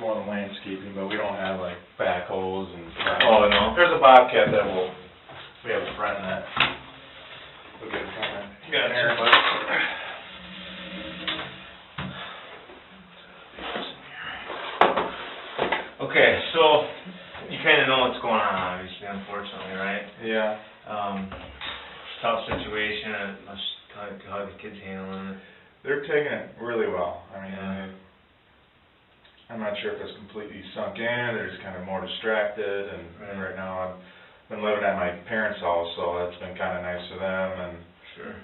more than landscaping, but we don't have like backhoes and stuff. Oh, no? There's a bobcat that we have a friend that we'll get kind of Gotcha. there, but Okay, so you kind of know what's going on, obviously, unfortunately, right? yeah. Tough situation. How the kids handling it? They're taking it really well. I mean, Yeah. I'm not sure if it's completely sunk in, they're just kind of more distracted, and Right. right now I've been living at my parents' house, so it's been kind of nice for them, and Sure.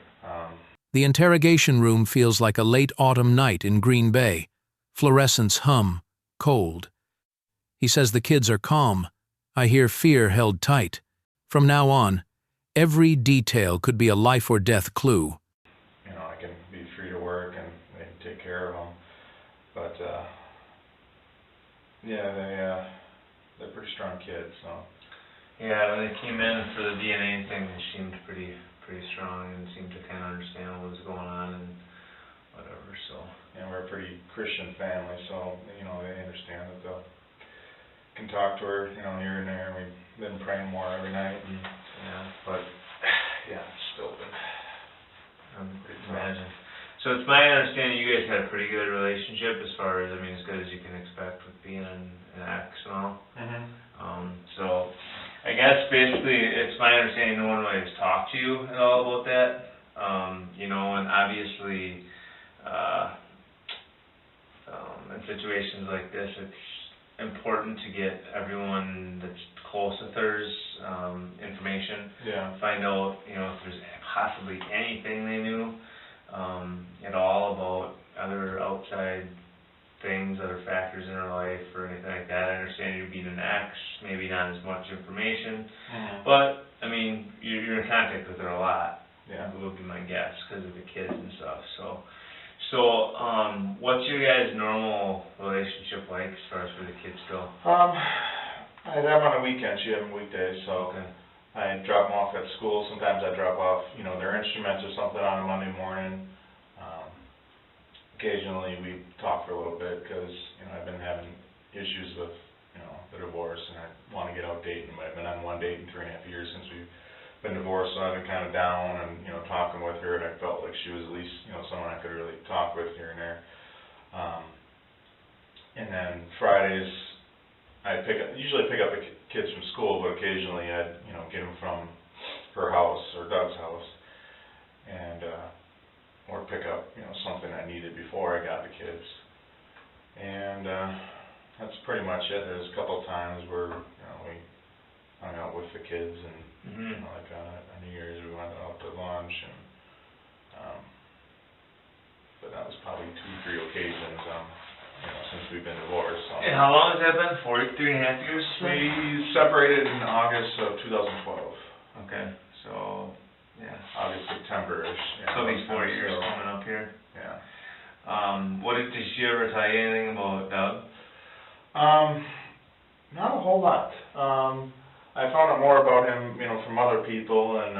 The interrogation room feels like a late autumn night in Green Bay. Fluorescents hum, cold. He says the kids are calm. I hear fear held tight. From now on, every detail could be a life or death clue. you know, I can be free to work and they can take care of them. But, yeah, they're pretty strong kids, so. Yeah, when they came in for the DNA thing, they seemed pretty strong and seemed to kind of understand what was going on and whatever, so. And we're a pretty Christian family, so, you know, they understand that they'll, can talk to her, you know, here and there. We've been praying more every night, and, Yeah. but, yeah, it's still been pretty tough. Imagine. So it's my understanding you guys had a pretty good relationship as far as, I mean, as good as you can expect with being an ex and all. So I guess basically it's my understanding no one really has talked to you at all about that. You know, and obviously, in situations like this, it's important to get everyone that's close with hers information. Yeah. Find out, you know, if there's possibly anything they knew at all about other outside things, other factors in her life or anything like that. I understand you being an ex, maybe not as much information, but I mean, you're in contact with her a lot. Yeah. Would be my guess because of the kids and stuff. So what's your guys' normal relationship like as far as where the kids go? I'd have them on the weekends, she have them weekdays, so Okay. I drop them off at school. Sometimes I drop off, you know, their instruments or something on a Monday morning. Occasionally we talk for a little bit because, you know, I've been having issues with, you know, the divorce, and I want to get out dating. I've been on one date in 3.5 years since we've been divorced, so I've been kind of down and, you know, talking with her, and I felt like she was at least, you know, someone I could really talk with here and there. And then Fridays, usually pick up the kids from school, but occasionally I'd, you know, get them from her house or Doug's house, and, or pick up, you know, something I needed before I got the kids. And, that's pretty much it. There's a couple of times where, you know, we hung out with the kids, and, you know, like on New Year's we went out to lunch, and, but that was probably 2-3 occasions, you know, since we've been divorced, so. And how long has that been? 3.5 years? We separated in August of 2012. Okay, so, yeah. August, September-ish. Yeah, So these 4 years so, coming up here. Yeah. Did she ever tell you anything about Doug? Not a whole lot. I found out more about him, you know, from other people, and,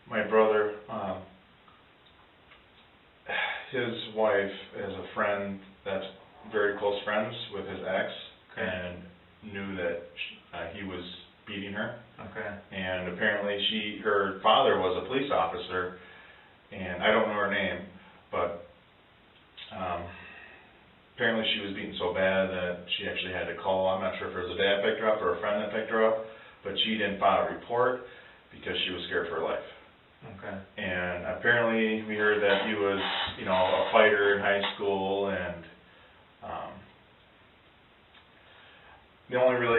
my brother, his wife is a friend that's very close friends with his ex, and knew that he was beating her. Okay. And apparently her father was a police officer, and I don't know her name, but apparently she was beaten so bad that she actually had to call. I'm not sure if it was a dad picked her up or a friend that picked her up, but she didn't file a report because she was scared for her life. Okay. And apparently we heard that he was, you know, a fighter in high school, and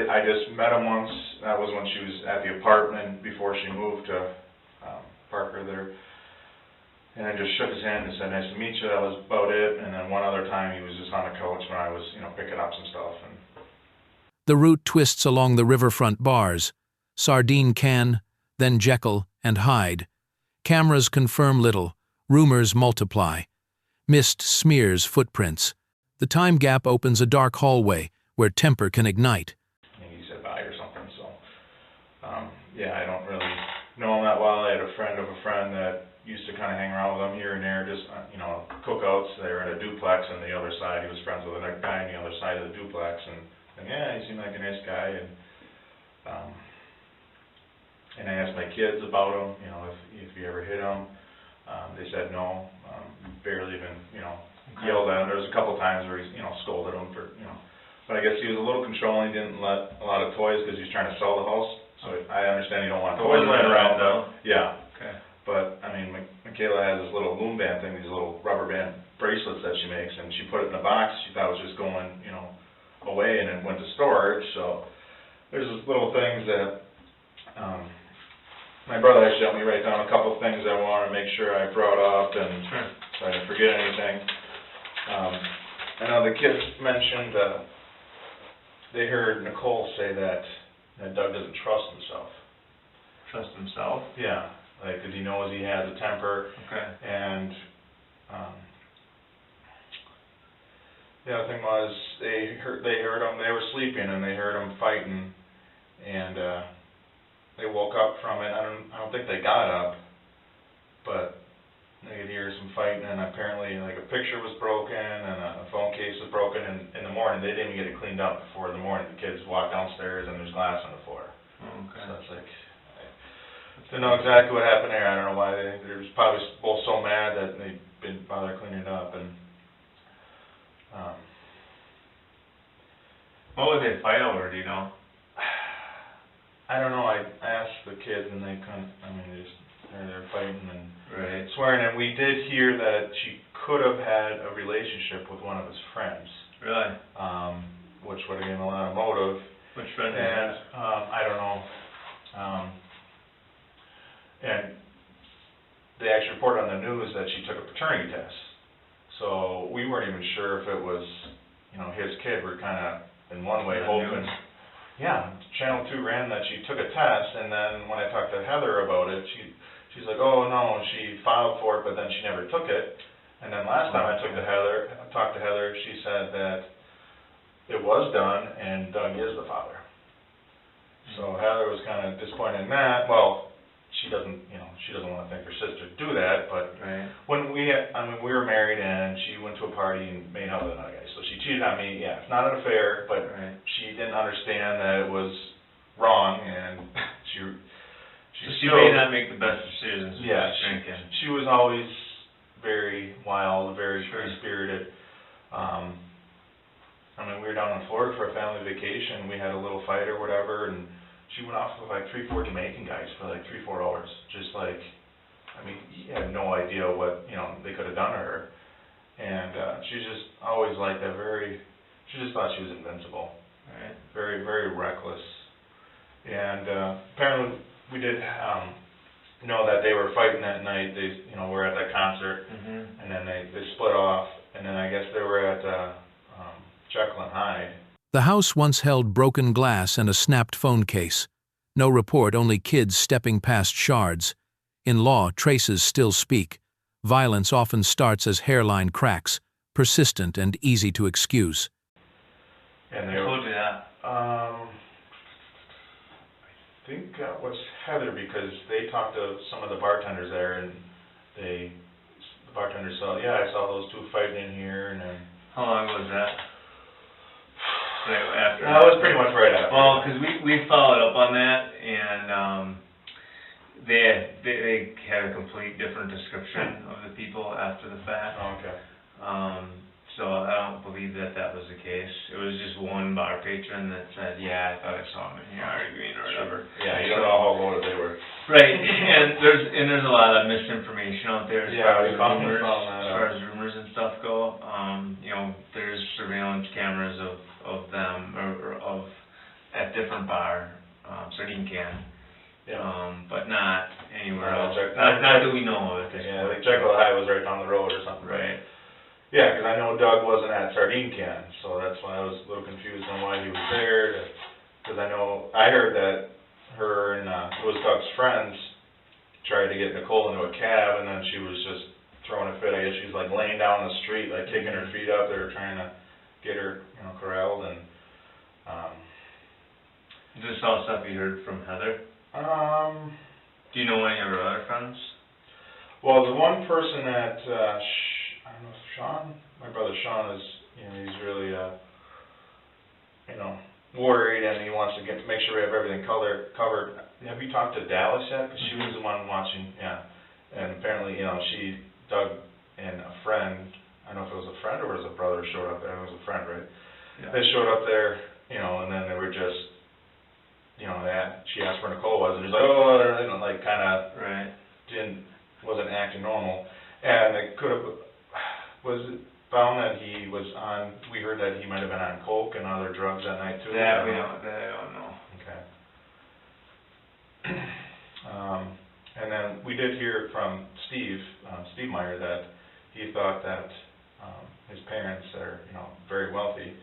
I just met him once. That was when she was at the apartment before she moved to Parker there. And I just shook his hand and said, "Nice to meet you." That was about it. And then one other time he was just on the couch when I was, you know, picking up some stuff. And The route twists along the riverfront bars. Sardine can, then Jekyll and Hyde. Cameras confirm little. Rumors multiply. Mist smears footprints. The time gap opens a dark hallway where temper can ignite. he said bye or something. So, yeah, I don't really know him that well. I had a friend of a friend that used to kind of hang around with him here and there, just, you know, cookouts. They were in a duplex on the other side. He was friends with a guy on the other side side of the duplex, and yeah, he seemed like a nice guy, and I asked my kids about him, you know, if you ever hit him. They said no, barely even, you know, yelled at him. There was a couple times where he, you know, scolded him for, you know, but I guess he was a little controlling, didn't let a lot of toys because he's trying to sell the house. So I understand you don't want toys laying around, but, yeah. Okay. But, I mean, Michaela has this little loom band thing, these little rubber band bracelets that she makes, and she put it in a box. She thought it was just going, you know, away, and it went to storage. So there's just little things that, my brother actually helped me write down a couple of things I want to make sure I brought up, and Sure. so I didn't forget anything. I know the kids mentioned, they heard Nicole say that Doug doesn't trust himself. Trust himself? Yeah, like, 'cause he knows he has a temper. Okay. And, the other thing was, they heard him, they were sleeping, and they heard him fighting, and, they woke up from it. I don't think they got up, but they could hear some fighting, and apparently, like, a picture was broken, and a phone case was broken, and in the morning, they didn't even get it cleaned up before the morning. The kids walked downstairs, and there's glass on the floor. Okay. So it's like, I don't know exactly what happened there. I don't know why they was probably both so mad that they didn't bother cleaning it up, and, What would they fight over, do you know? I don't know. I asked the kids, and they couldn't, I mean, they're fighting and Right. swearing, and we did hear that she could have had a relationship with one of his friends, Really? which would have given a lot of motive. Which friend is And, that? I don't know. And they actually reported on the news that she took a paternity test. So we weren't even sure if it was, you know, his kid. We're kind of, in one way, On the hoping. news? Yeah, Channel 2 ran that she took a test, and then when I talked to Heather about it, she's like, oh, no, she filed for it, but then she never took it. And then last time I talked to Heather, she said that it was done, and Doug is the father. So Heather was kind of disappointed in that. Well, she doesn't want to think her sister would do that, but Right. when we were married, and she went to a party and made out with another guy. So she cheated on me. Yeah, it's not an affair, but Right. she didn't understand that it was wrong, and she She may not make the best decisions when Yeah, she's drinking. she was always very wild, very Sure. free-spirited. I mean, we were down in Florida for a family vacation. We had a little fight or whatever, and she went off with like 3-4 Jamaican guys for like 3-4 hours. Just like, I mean, you had no idea what, you know, they could have done to her. And she's just always like that, she just thought she was invincible. Right. Very, very reckless. And apparently we did know that they were fighting that night. They, you know, were at that concert, Mm-hmm. and then they split off, and then I guess they were at Jekyll and Hyde. The house once held broken glass and a snapped phone case. No report, only kids stepping past shards. In law, traces still speak. Violence often starts as hairline cracks, persistent and easy to excuse. And Who told you that? I think that was Heather, because they talked to some of the bartenders there, and the bartenders saw, yeah, I saw those two fighting in here, and then... How long was that? Right after? That was pretty much right after. Well, because we followed up on that, and they had a complete different description of the people after the fact. Oh, okay. So I don't believe that was the case. It was just one bar patron that said, yeah, I thought I saw them in here arguing or whatever. Yeah, you don't know how loaded they were. Right, and there's a lot of misinformation out there as far as rumors and stuff go. You know, there's surveillance cameras of them or of at different bar, sardine can. Yeah. But not anywhere else. Not Not that we know of. Yeah, like Jekyll and Hyde was right down the road or something. Right. Yeah, because I know Doug wasn't at Sardine Can, so that's why I was a little confused on why he was there. Because I heard that her and it was Doug's friends tried to get Nicole into a cab, and then she was just throwing a fit. I guess she was like laying down on the street, like kicking her feet up. They were trying to get her, you know, corralled. And Is this all stuff you heard from Heather? Do you know any of her other friends? Well, the one person that I don't know, Sean, my brother Sean is, you know, he's really you know, worried, and he wants to make sure we have everything covered. Have you talked to Dallas yet? Because she was the one watching, yeah. And apparently, you know, Doug and a friend, I don't know if it was a friend or it was a brother, showed up there. It was a friend, right? Yeah. They showed up there, you know, and then they were just, you know, she asked where Nicole was, and he was like, oh, you know, like kind of Right. wasn't acting normal. And it was it found that he was on, we heard that he might have been on coke and other drugs that night too? That I don't know. Okay. And then we did hear from Steve Meyer, that he thought that his parents are, you know, very wealthy,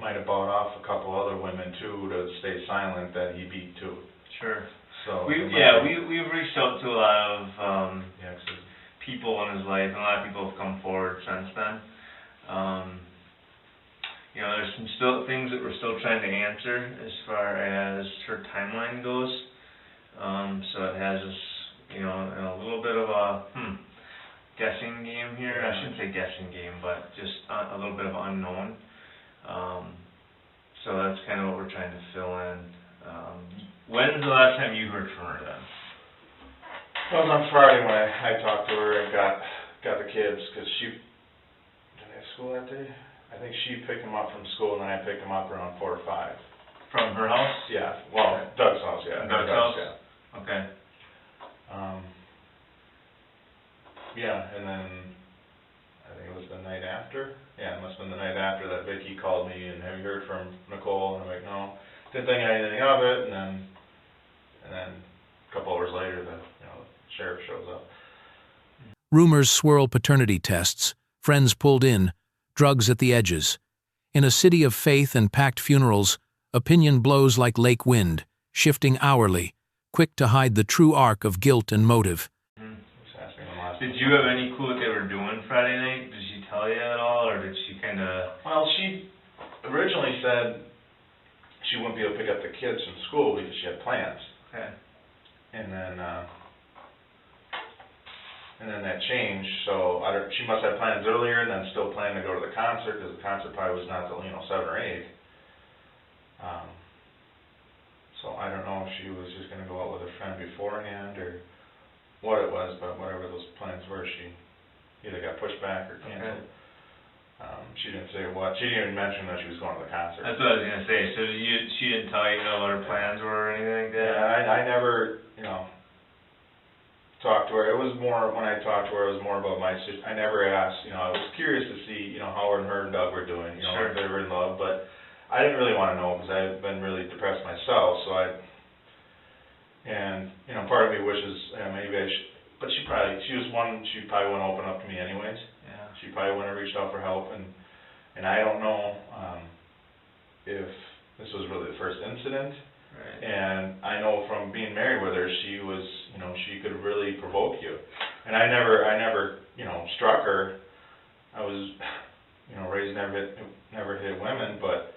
might have bought off a couple other women too to stay silent that he beat too. Sure. So we've reached out to a lot of people in his life, and a lot of people have come forward since then. You know, there's some things that we're still trying to answer as far as her timeline goes. So it has us, you know, in a little bit of a guessing game here. I shouldn't say guessing game, but just a little bit of unknown. So that's kind of what we're trying to fill in. When's the last time you heard from her then? It was on Friday when I talked to her and got the kids, because did they have school that day? I think she picked them up from school, and then I picked them up around 4 or 5. From her house? Yeah, well, Doug's house, yeah. Doug's house? Yeah. Okay. Yeah, and then I think it was the night after. Yeah, it must have been the night after that Vicki called me and, have you heard from Nicole? And I'm like, no, didn't think anything of it. And then a couple hours later, the sheriff shows up. Rumors swirl paternity tests, friends pulled in, drugs at the edges. In a city of faith and packed funerals, opinion blows like lake wind, shifting hourly, quick to hide the true arc of guilt and motive. Did you have any clue what they were doing Friday night? Did she tell you at all, or did she kind of... Well, she originally said she wouldn't be able to pick up the kids from school because she had plans. Okay. And then that changed, so she must have plans earlier and then still planning to go to the concert, because the concert probably was not till, 7 or 8. So I don't know if she was just going to go out with a friend beforehand or what it was, but whatever those plans were, she either got pushed back or canceled. Okay. She didn't say what. She didn't even mention that she was going to the concert. That's what I was going to say. So she didn't tell you what her plans were or anything like that? Yeah, I never, talked to her. It was more, when I talked to her, it was more about I never asked, I was curious to see, how her and Doug were doing, sure. If they were in love, but I didn't really want to know because I've been really depressed myself, so part of me wishes, maybe I should, but she probably wouldn't open up to me anyways. Yeah. She probably wouldn't have reached out for help, and I don't know if this was really the first incident. Right. And I know from being married with her, she was, she could really provoke you. And I never, struck her. I was, raised never hit women, but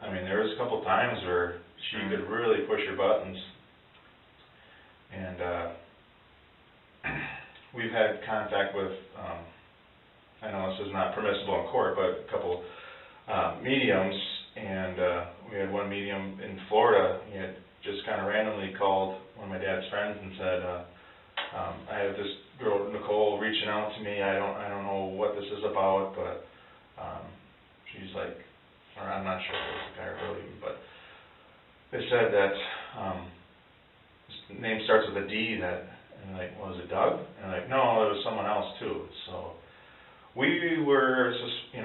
I mean, there was a couple times where she could really push her buttons. And we've had contact with, I know this is not permissible in court, but a couple mediums, and we had one medium in Florida. He had just kind of randomly called one of my dad's friends and said, I have this girl, Nicole, reaching out to me. I don't know what this is about, but she's like, or I'm not sure if it was a guy or girl even, but they said that his name starts with a D, and like, was it Doug? And like, no, it was someone else too. So we were just, I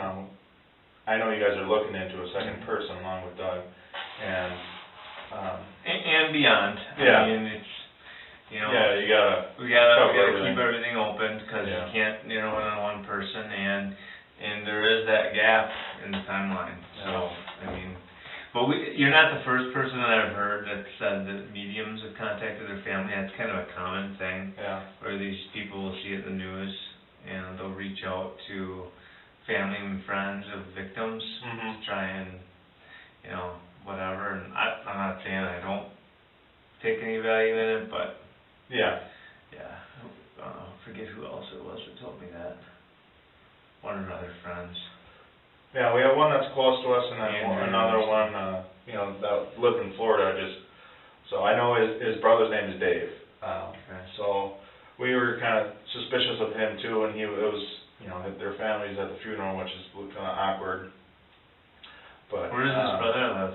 know you guys are looking into a second person along with Doug, and beyond. Yeah. I mean, it's, yeah, we gotta keep everything open, because you can't narrow in on one person, and there is that gap in the timeline. So I mean, but you're not the first person that I've heard that said that mediums have contacted their family. That's kind of a common thing. Yeah. Where these people will see it in the news, and they'll reach out to family and friends of victims to try and, whatever. And I'm not saying I don't take any value in it, but forget who else it was that told me that. One of her other friends. Yeah, we have one that's close to us, and then Andrew. another one, that lived in Florida, so I know his brother's name is Dave. Okay. So we were kind of suspicious of him too, and it was, their family's at the funeral, which is kind of awkward. But Where does his brother live?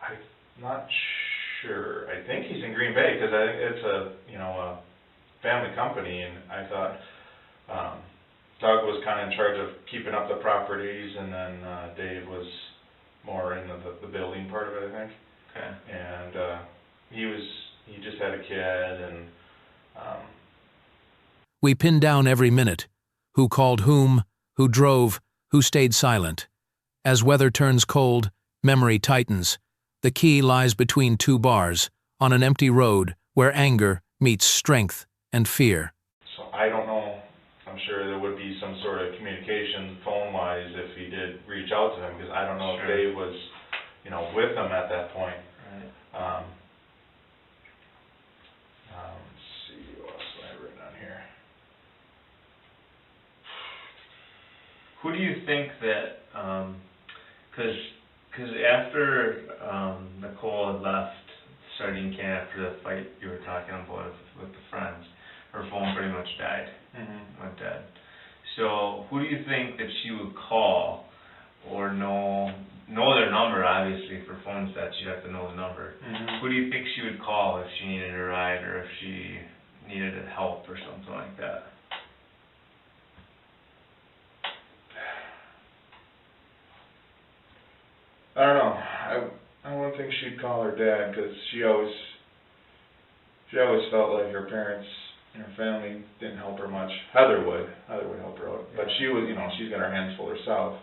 I'm not sure. I think he's in Green Bay, because I think it's a family company, and I thought Doug was kind of in charge of keeping up the properties, and then Dave was more in the building part of it, I think. Okay. And he just had a kid, and We pin down every minute. Who called whom, who drove, who stayed silent. As weather turns cold, memory tightens. The key lies between two bars, on an empty road where anger meets strength and fear. so I don't know. I'm sure there would be some sort of communication phone-wise if he did reach out to him, because I don't know if Sure. Dave was, with him at that point. Right. Let's see, what else do I have written on here? Who do you think that, cause after, Nicole had left sardine can after the fight you were talking about with the friends, her phone pretty much died, went dead. So who do you think that she would call, or know their number? Obviously for phone sets you'd have to know the number. Who do you think she would call if she needed a ride, or if she needed help or something like that? I don't know. I wouldn't think she'd call her dad, because she always felt like her parents and her family didn't help her much. Heather would help her out, but she was, she's got her hands full herself.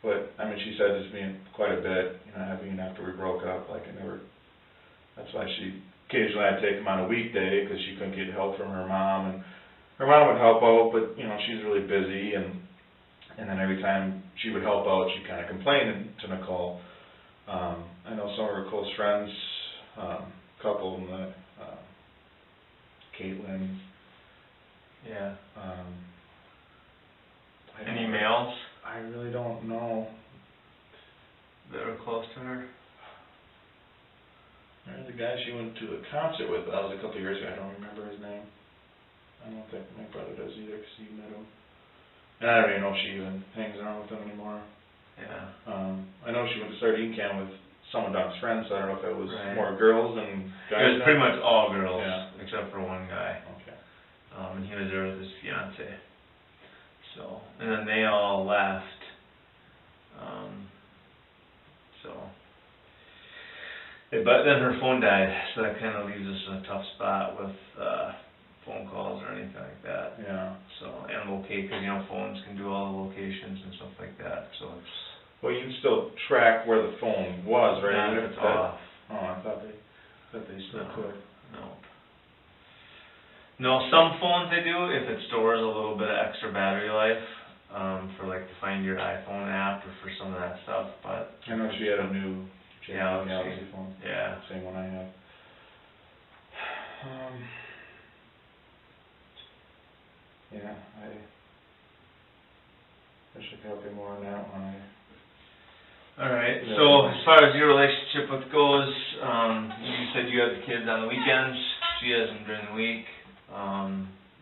But I mean, she said this to me quite a bit, even after we broke up. That's why she occasionally I'd take him on a weekday, because she couldn't get help from her mom, and her mom would help out, but she's really busy, and then every time she would help out, she'd kind of complain to Nicole. I know some of her close friends, couple of them, Caitlin. Yeah. Any Any males I really don't know. that were close to her? There's a guy she went to a concert with, but that was a couple of years ago. I don't remember his name. I don't think my brother does either, because he met him. And I don't even know if she even hangs around with him anymore. Yeah. I know she went to sardine camp with some of Doc's friends, so I don't know if it was Right. more girls than guys. It was pretty much all girls, Yeah. except for one guy. Okay. And he was there with his fiance. So, and then they all left. But then her phone died, so that kind of leaves us in a tough spot with phone calls or anything like that. Yeah. So, and locate, because phones can do all the locations and stuff like that. So it's Well, you can still track where the phone was, right? not Even if if it's off. Oh, I thought they still No. could. No, some phones they do if it stores a little bit of extra battery life, for like to find your iPhone app or for some of that stuff, but. I know she had a new Galaxy. Galaxy phone. Yeah. Same one I have. Yeah, I wish I could help you more on that one. Alright, Yeah. so as far as your relationship with goes, you said you have the kids on the weekends, she has them during the week.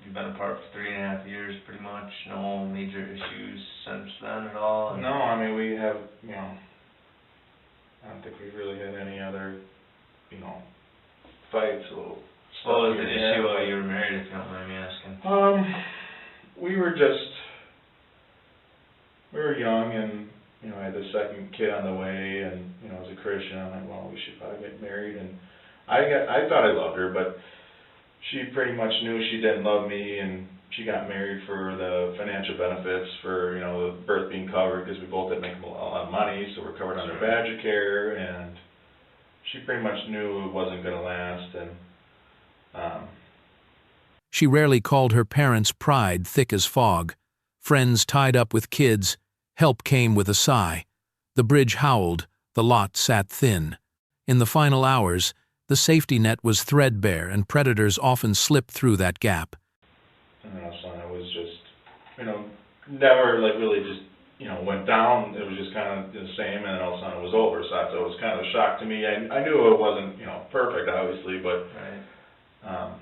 You've been apart for 3.5 years pretty much, no major issues since then at all? No, I mean, we have, I don't think we've really had any other, fights, little stuff. What was the here and there, issue while but- you were married, if you don't mind me asking? We were young, and, I had the second kid on the way, and, as a Christian, I'm like, well, we should probably get married, and I thought I loved her, but she pretty much knew she didn't love me, and she got married for the financial benefits, for, the birth being covered, because we both didn't make a lot of money, so we're covered under Badger Care, and she pretty much knew it wasn't gonna last, and, She rarely called her parents' pride thick as fog. Friends tied up with kids, help came with a sigh. The bridge howled, the lot sat thin. In the final hours, the safety net was threadbare, and predators often slipped through that gap. and then son, it was just, never, really just went down, it was just kind of the same, and then all of a sudden it was over, so it was kind of a shock to me. I knew it wasn't, perfect, obviously, but, Right.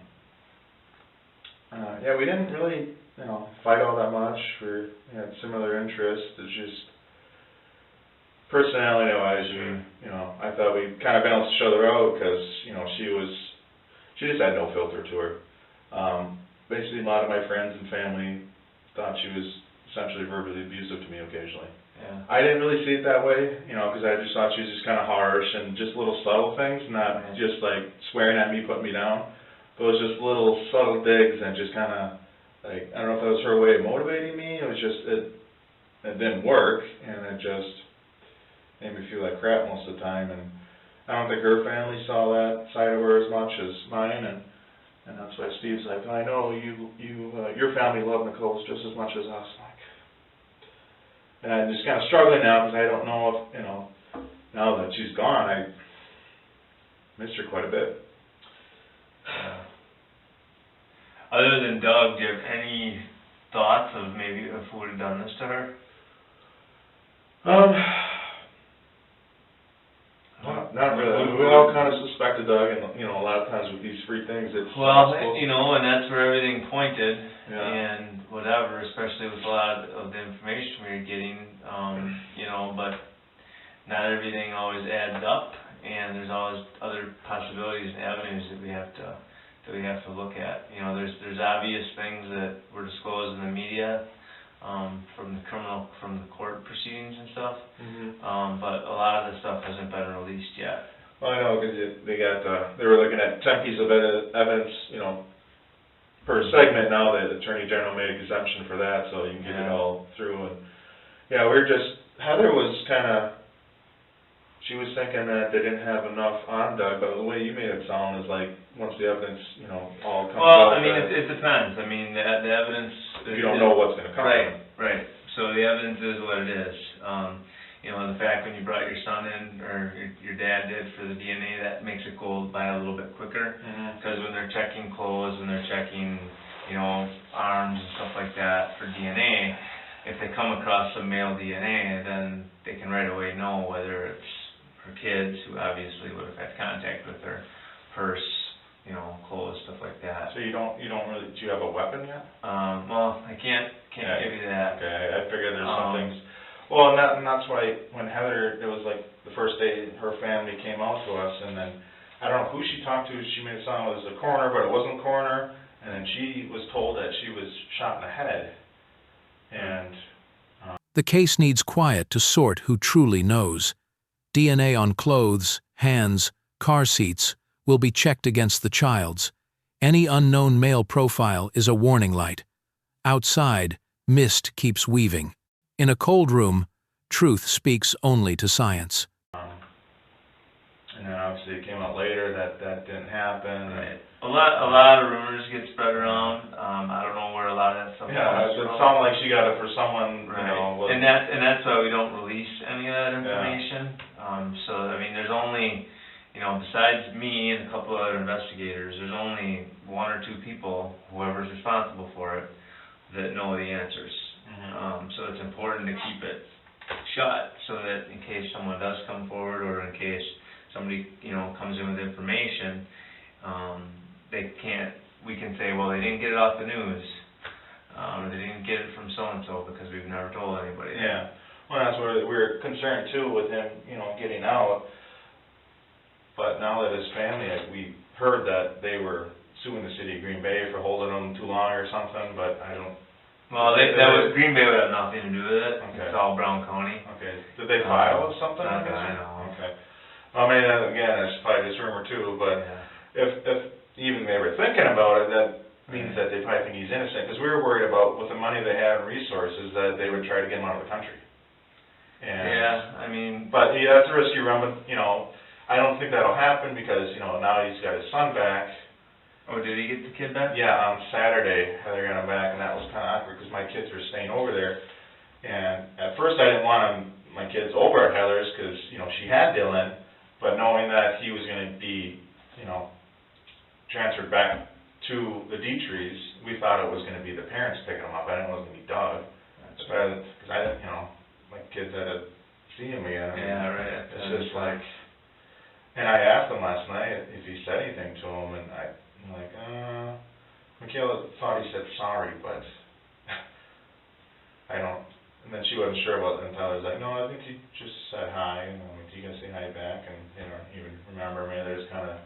yeah, we didn't really, fight all that much. We had similar interests. It's just personality-wise, I thought we kind of balanced each other out because, she just had no filter to her. Basically, a lot of my friends and family thought she was essentially verbally abusive to me occasionally. Yeah. I didn't really see it that way, because I just thought she was just kind of harsh and just little subtle things, not Right. just like swearing at me, putting me down. But it was just little subtle digs and just kind of like, I don't know if that was her way of motivating me. It was just, it didn't work, and it just made me feel like crap most of the time. And I don't think her family saw that side of her as much as mine, and that's why Steve's like, I know your family loved Nicole's just as much as us. Like, and I'm just kind of struggling now because I don't know if, now that she's gone, I missed her quite a bit. Other than Doug, do you have any thoughts of maybe if who would have done this to her? Not really. We all kind of suspected Doug, and a lot of times with these free things, it's Well, possible. and that's where everything pointed, Yeah. and whatever, especially with a lot of the information we were getting, but not everything always adds up, and there's always other possibilities and avenues that we have to look at. There's obvious things that were disclosed in the media, from the court proceedings and stuff, but a lot of the stuff hasn't been released yet. Well, I know, because they were looking at 10 pieces of evidence, per segment. Now the Attorney General made exemption for that, so you can get it all through. And yeah, Heather was she was thinking that they didn't have enough on Doug, but the way you made it sound is like, once the evidence, all comes out. Well, I mean, it depends. I mean, the evidence... You don't know what's going to come. Right. So the evidence is what it is. The fact when you brought your son in, or your dad did for the DNA, that makes it go by a little bit quicker. Because when they're checking clothes, when they're checking, arms and stuff like that for DNA, if they come across some male DNA, then they can right away know whether it's her kids, who obviously would have had contact with her, purse, clothes, stuff like that. So you don't really, do you have a weapon yet? Well, I can't give you that. Okay, I figured there's some things. Well, and that's why when Heather, it was like the first day her family came out to us, and then I don't know who she talked to. She made it sound it was a coroner, but it wasn't a coroner. And then she was told that she was shot in the head. And The case needs quiet to sort who truly knows. DNA on clothes, hands, car seats will be checked against the child's. Any unknown male profile is a warning light. Outside, mist keeps weaving. In a cold room, truth speaks only to science. and then obviously it came out later that didn't happen. Right. A lot of rumors get spread around. I don't know where a lot of that stuff comes It from. sounded like she got it for someone, Right. And that's why we don't release any of that information. So I mean, there's only, besides me and a couple other investigators, there's only one or two people, whoever's responsible for it, that know the answers. So it's important to keep it shut, so that in case someone does come forward, or in case somebody comes in with information, we can say, well, they didn't get it off the news, or they didn't get it from so and so because we've never told anybody. Yeah. Well, that's where we're concerned too with him, getting out. But now that his family, we heard that they were suing the city of Green Bay for holding him too long or something, but I don't. Well, Green Bay would have nothing to do with it. Okay. It's all Brown County. Okay. Did they file something? Not that I know. Okay. I mean, again, it's probably just rumor too, but if even they were thinking about it, that means that they probably think he's innocent, because we were worried about, with the money they have and resources, that they would try to get him out of the country. And but that's a risk you run, but I don't think that'll happen, because now he's got his son back. Oh, did he get the kid back? Yeah, on Saturday Heather got him back, and that was kind of awkward because my kids were staying over there. And at first I didn't want my kids over at Heather's because she had Dylan, but knowing that he was going to be transferred back to the Dietrichs, we thought it was going to be the parents picking him up. I didn't know it was going to be Doug. Because I didn't, like kids had to see him again. I mean, Yeah, right. It's just like, and I asked him last night if he said anything to him, and I'm like, Michaela thought he said sorry, but I don't. And then she wasn't sure about it, and Tyler's like, no, I think he just said hi, and I'm like, you gonna say hi back? And, you know, even remember me, there's kind of...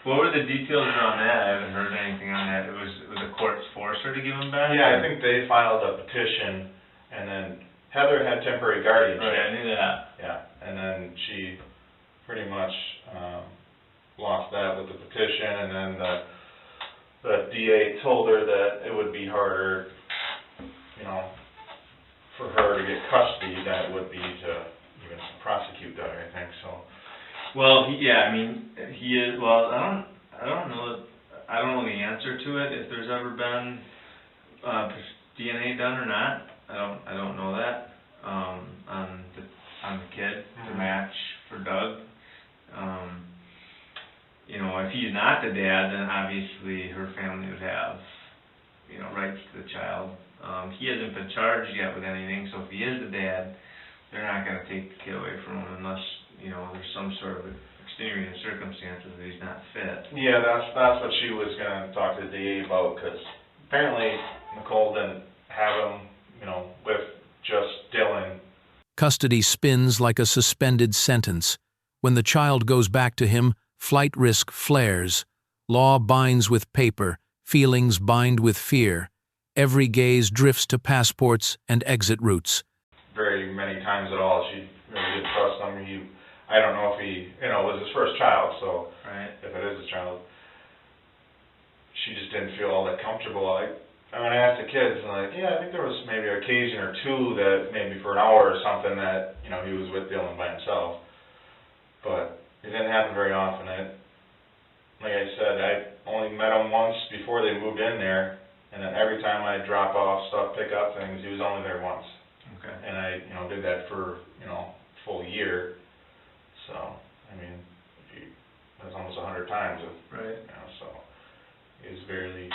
What were the details around that? I haven't heard anything on that. It was the courts forced her to give him back? Yeah, I think they filed a petition, and then Heather had temporary guardianship. Right, I knew that. Yeah, and then she pretty much lost that with the petition, and then the DA told her that it would be harder, you know, for her to get custody than it would be to even prosecute Doug, I think, so. Well, I mean, he is, well, I don't know the answer to it, if there's ever been DNA done or not. I don't know that, on the kid to match for Doug. You know, if he's not the dad, then obviously her family would have, you know, rights to the child. He hasn't been charged yet with anything, so if he is the dad, they're not going to take the kid away from him unless, you know, there's some sort of extenuating circumstances that he's not fit. Yeah, that's what she was going to talk to the DA about, because apparently Nicole didn't have him, you know, with just Dylan. Custody spins like a suspended sentence. When the child goes back to him, flight risk flares. Law binds with paper, feelings bind with fear. Every gaze drifts to passports and exit routes. Very many times at all, she really didn't trust him. I don't know if he, you know, it was his first child, so right. If it is his child, she just didn't feel all that comfortable. I mean, I asked the kids, and like, yeah, I think there was maybe an occasion or two that maybe for an hour or something that, you know, he was with Dylan by himself, but it didn't happen very often. Like I said, I only met him once before they moved in there, and then every time I drop off stuff, pick up things, he was only there once. Okay. And I, you know, did that for, you know, full year. So, I mean, that's almost 100 times. Right. You know, so he was very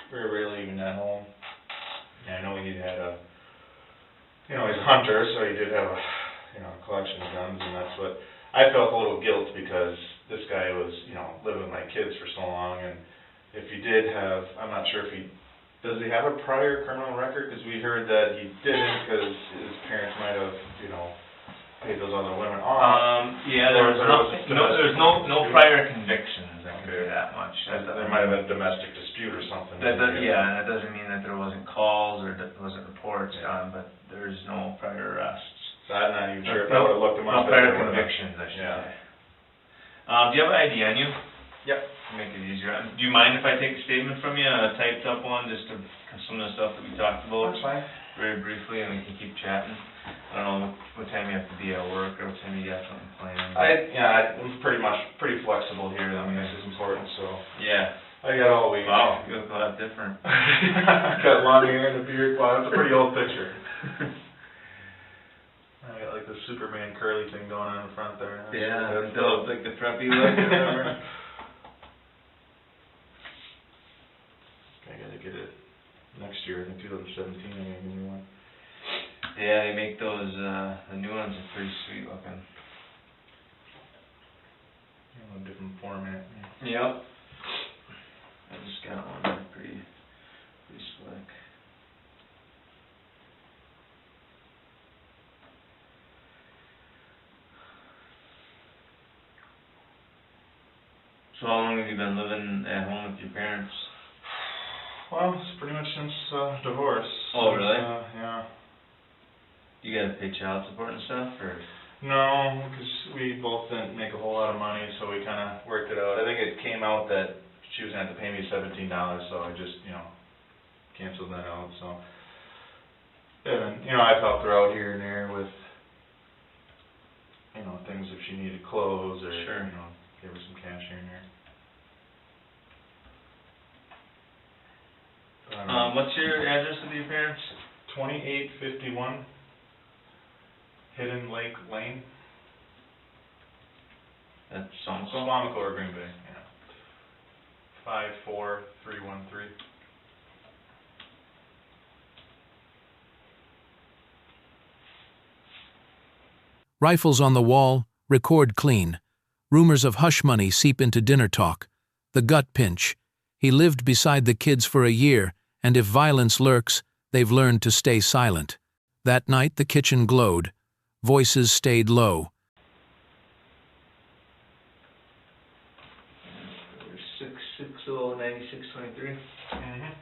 rarely even at home. And I know he had a, you know, he's a hunter, so he did have a, you know, collection of guns, and that's what, I felt a little guilt because this guy was, you know, living with my kids for so long, and if he did have, I'm not sure if does he have a prior criminal record? Because we heard that he didn't, because his parents might have, you know, paid those other women off. Yeah, there's no prior convictions, I can say that much. There might have been a domestic dispute or something. Yeah, and that doesn't mean that there wasn't calls or that there wasn't reports done, but there's no prior arrests. So I'm not even sure if I would have looked him up. No prior convictions, I should say. Do you have an ID on you? Yep. Make it easier. Do you mind if I take a statement from you, a typed up one, just to some of the stuff that we talked about? That's fine. Very briefly, and we can keep chatting. I don't know what time you have to be at work, or what time you got something planned. I'm pretty flexible here. I mean, this is important, so. Yeah. I got all week. Wow, you look a lot different. Got long hair and a beard. Wow, that's a pretty old picture. I got like the Superman curly thing going on in front there. Yeah, still like the preppy look or whatever. I gotta get it next year, I think 2017, I'm gonna get a new one. Yeah, they make those, the new ones are pretty sweet looking. A different format. Yep. I just got one, they're pretty slick. So how long have you been living at home with your parents? Well, it's pretty much since divorce. Oh, really? Yeah. You gotta pay child support and stuff, or? No, because we both didn't make a whole lot of money, so we kind of worked it out. I think it came out that she was going to have to pay me $17, so I just, you know, canceled that out, so. And, you know, I've helped her out here and there with, you know, things if she needed clothes or, sure, you know, give her some cash here and there. What's your address of your parents? 2851 Hidden Lake Lane. That's Swamco? Swamico or Green Bay, yeah. 54313. Rifles on the wall, record clean. Rumors of hush money seep into dinner talk. The gut pinch. He lived beside the kids for a year, and if violence lurks, they've learned to stay silent. That night the kitchen glowed. Voices stayed low. 660-9623. Mm-hmm.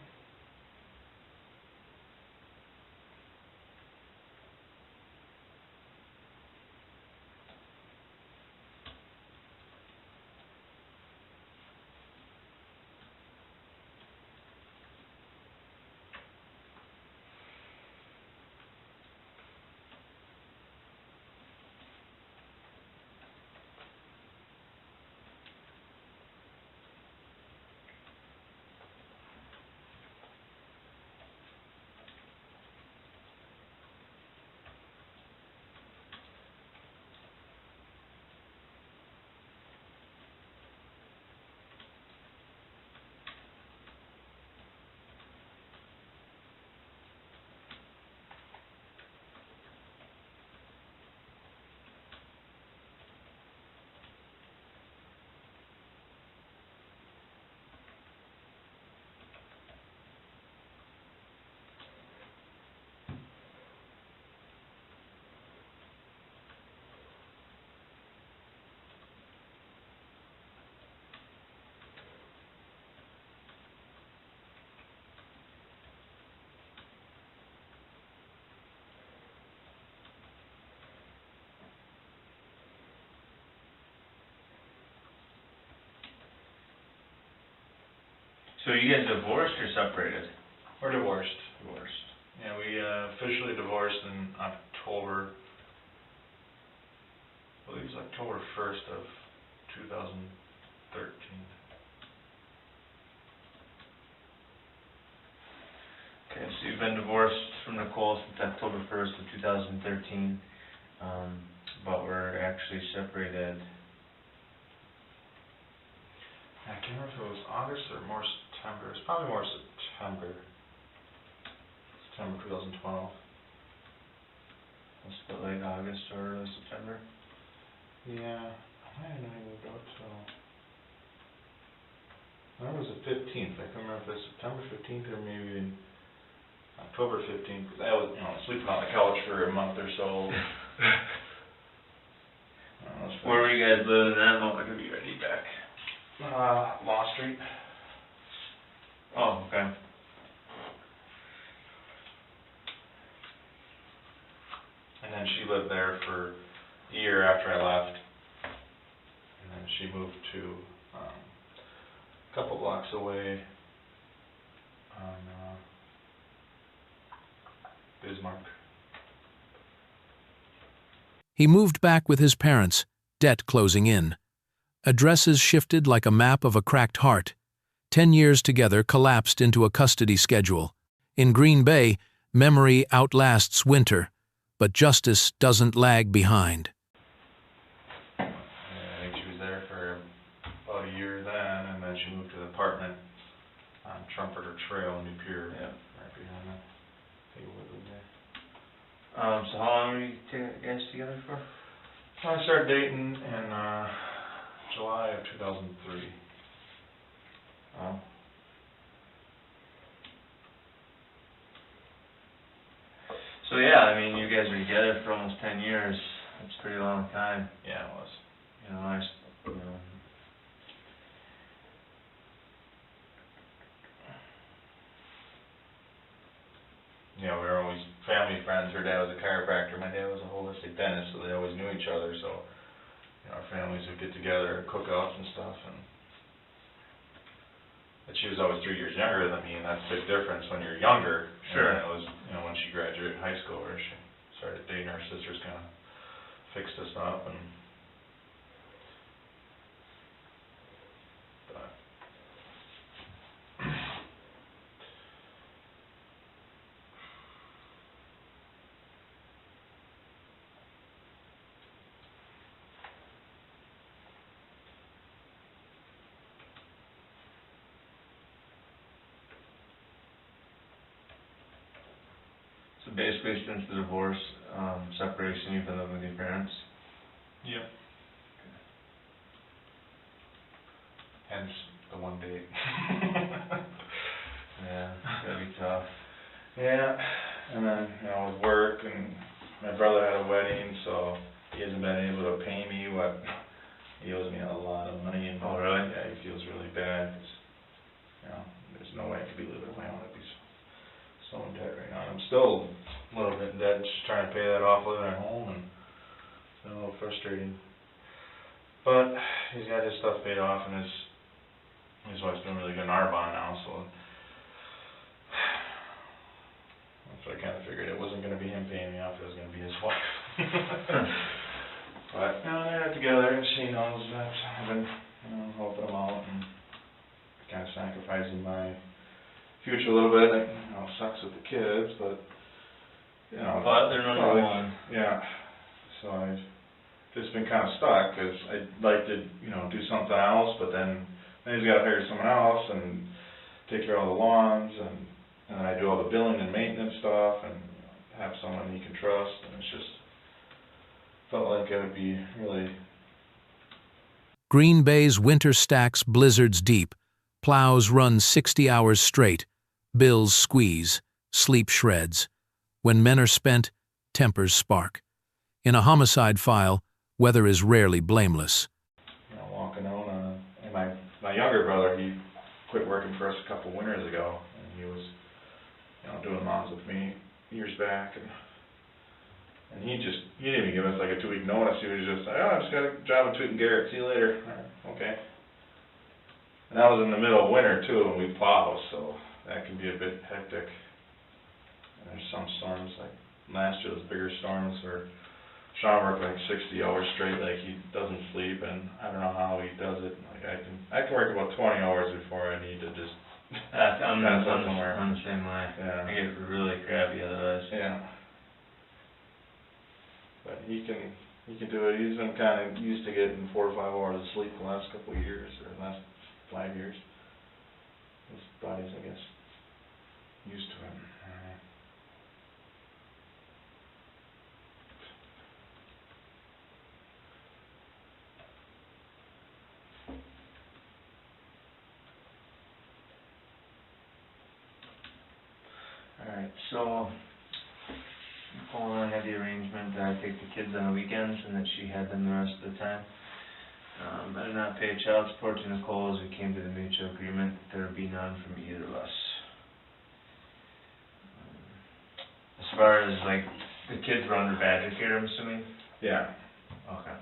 So you guys divorced or separated? We're divorced. Divorced. Yeah, we officially divorced in October, I believe it was October 1st of 2013. Okay, so you've been divorced from Nicole since October 1st of 2013, but we're actually separated. I can't remember if it was August or more September. It's probably more September. September 2012. It's about late August or early September. Yeah, I don't know when we moved out till. I think it was the 15th. I can't remember if it was September 15th or maybe October 15th, because I was, sleeping on the couch for a month or so. Where were you guys living then? What would be ready back? Law Street. Oh, okay. And then she lived there for a year after I left. And then she moved to a couple blocks away on Bismarck. He moved back with his parents, debt closing in. Addresses shifted like a map of a cracked heart. 10 years together collapsed into a custody schedule. In Green Bay, memory outlasts winter, but justice doesn't lag behind. Yeah, I think she was there for about a year then, and then she moved to the apartment on Trumpeter Trail in New Pier. Yeah. Right behind that. I think we lived there. So how long were you guys together for? I started dating in July of 2003. Oh. So yeah, I mean, you guys were together for almost 10 years. That's a pretty long time. Yeah, it was. We were always family friends. Her dad was a chiropractor. My dad was a holistic dentist, so they always knew each other. So, our families would get together, cookouts and stuff. But she was always 3 years younger than me, and that's a big difference when you're younger. Sure. And it was, when she graduated high school, where she started dating her sisters, kind of fixed us up, and. But. So basically, since the divorce, separation, you've been living with your parents? Yep. Hence the one date. Yeah, it's gotta be tough. Yeah, and then, with work, and my brother had a wedding, so he hasn't been able to pay me what, he owes me a lot of money, and Oh, really? yeah, he feels really bad, 'cause, there's no way I could be living on my own, I'd be so in debt right now. I'm still a little bit in debt, just trying to pay that off living at home, and it's been a little frustrating. But he's got his stuff paid off, and his wife's been really good in our bond now, so so I kind of figured it wasn't going to be him paying me off, it was going to be his wife. But, they're together, and she knows that I've been, helping them out, and kind of sacrificing my future a little bit. It, sucks with the kids, but, But they're number one. Yeah, so I've just been kind of stuck, because I'd like to, do something else, but then he's got to hire someone else, and take care of all the lawns, and I do all the billing and maintenance stuff, and have someone you can trust, and it's just felt like it would be really... Green Bay's winter stacks blizzards deep. Plows run 60 hours straight. Bills squeeze. Sleep shreds. When men are spent, tempers spark. In a homicide file, weather is rarely blameless. Walking out and my younger brother, he quit working for us a couple winters ago, and he was, doing lawns with me years back, and he didn't even give us like a 2-week notice. He was just like, I just got a job at Tweet and Garrett, see you later. Okay. And that was in the middle of winter too, and we plow, so that can be a bit hectic. And there's some storms, like last year, those bigger storms where Sean worked like 60 hours straight, like he doesn't sleep, and I don't know how he does it. Like I can work about 20 hours before I need to just I'm somewhere. the same way. Yeah. I get really crappy otherwise. Yeah. But he can do it. He's been kind of used to getting 4 or 5 hours of sleep the last couple of years, or the last 5 years. His body's, I guess, used to it. Alright, so Nicole had the arrangement that I take the kids on the weekends and that she had them the rest of the time. I did not pay child support to Nicole as we came to the mutual agreement that there would be none from either of us. As far as like the kids were under badger care, I'm assuming? Yeah. Okay.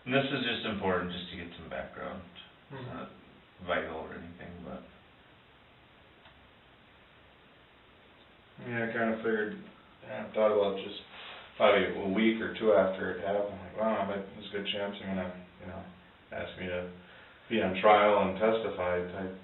And this is just important just to get some background. It's not vital or anything, but... Yeah, I kind of figured, I thought about just probably a week or 2 after it happened, like, wow, I bet there's a good chance they're going to, ask me to be on trial and testify type.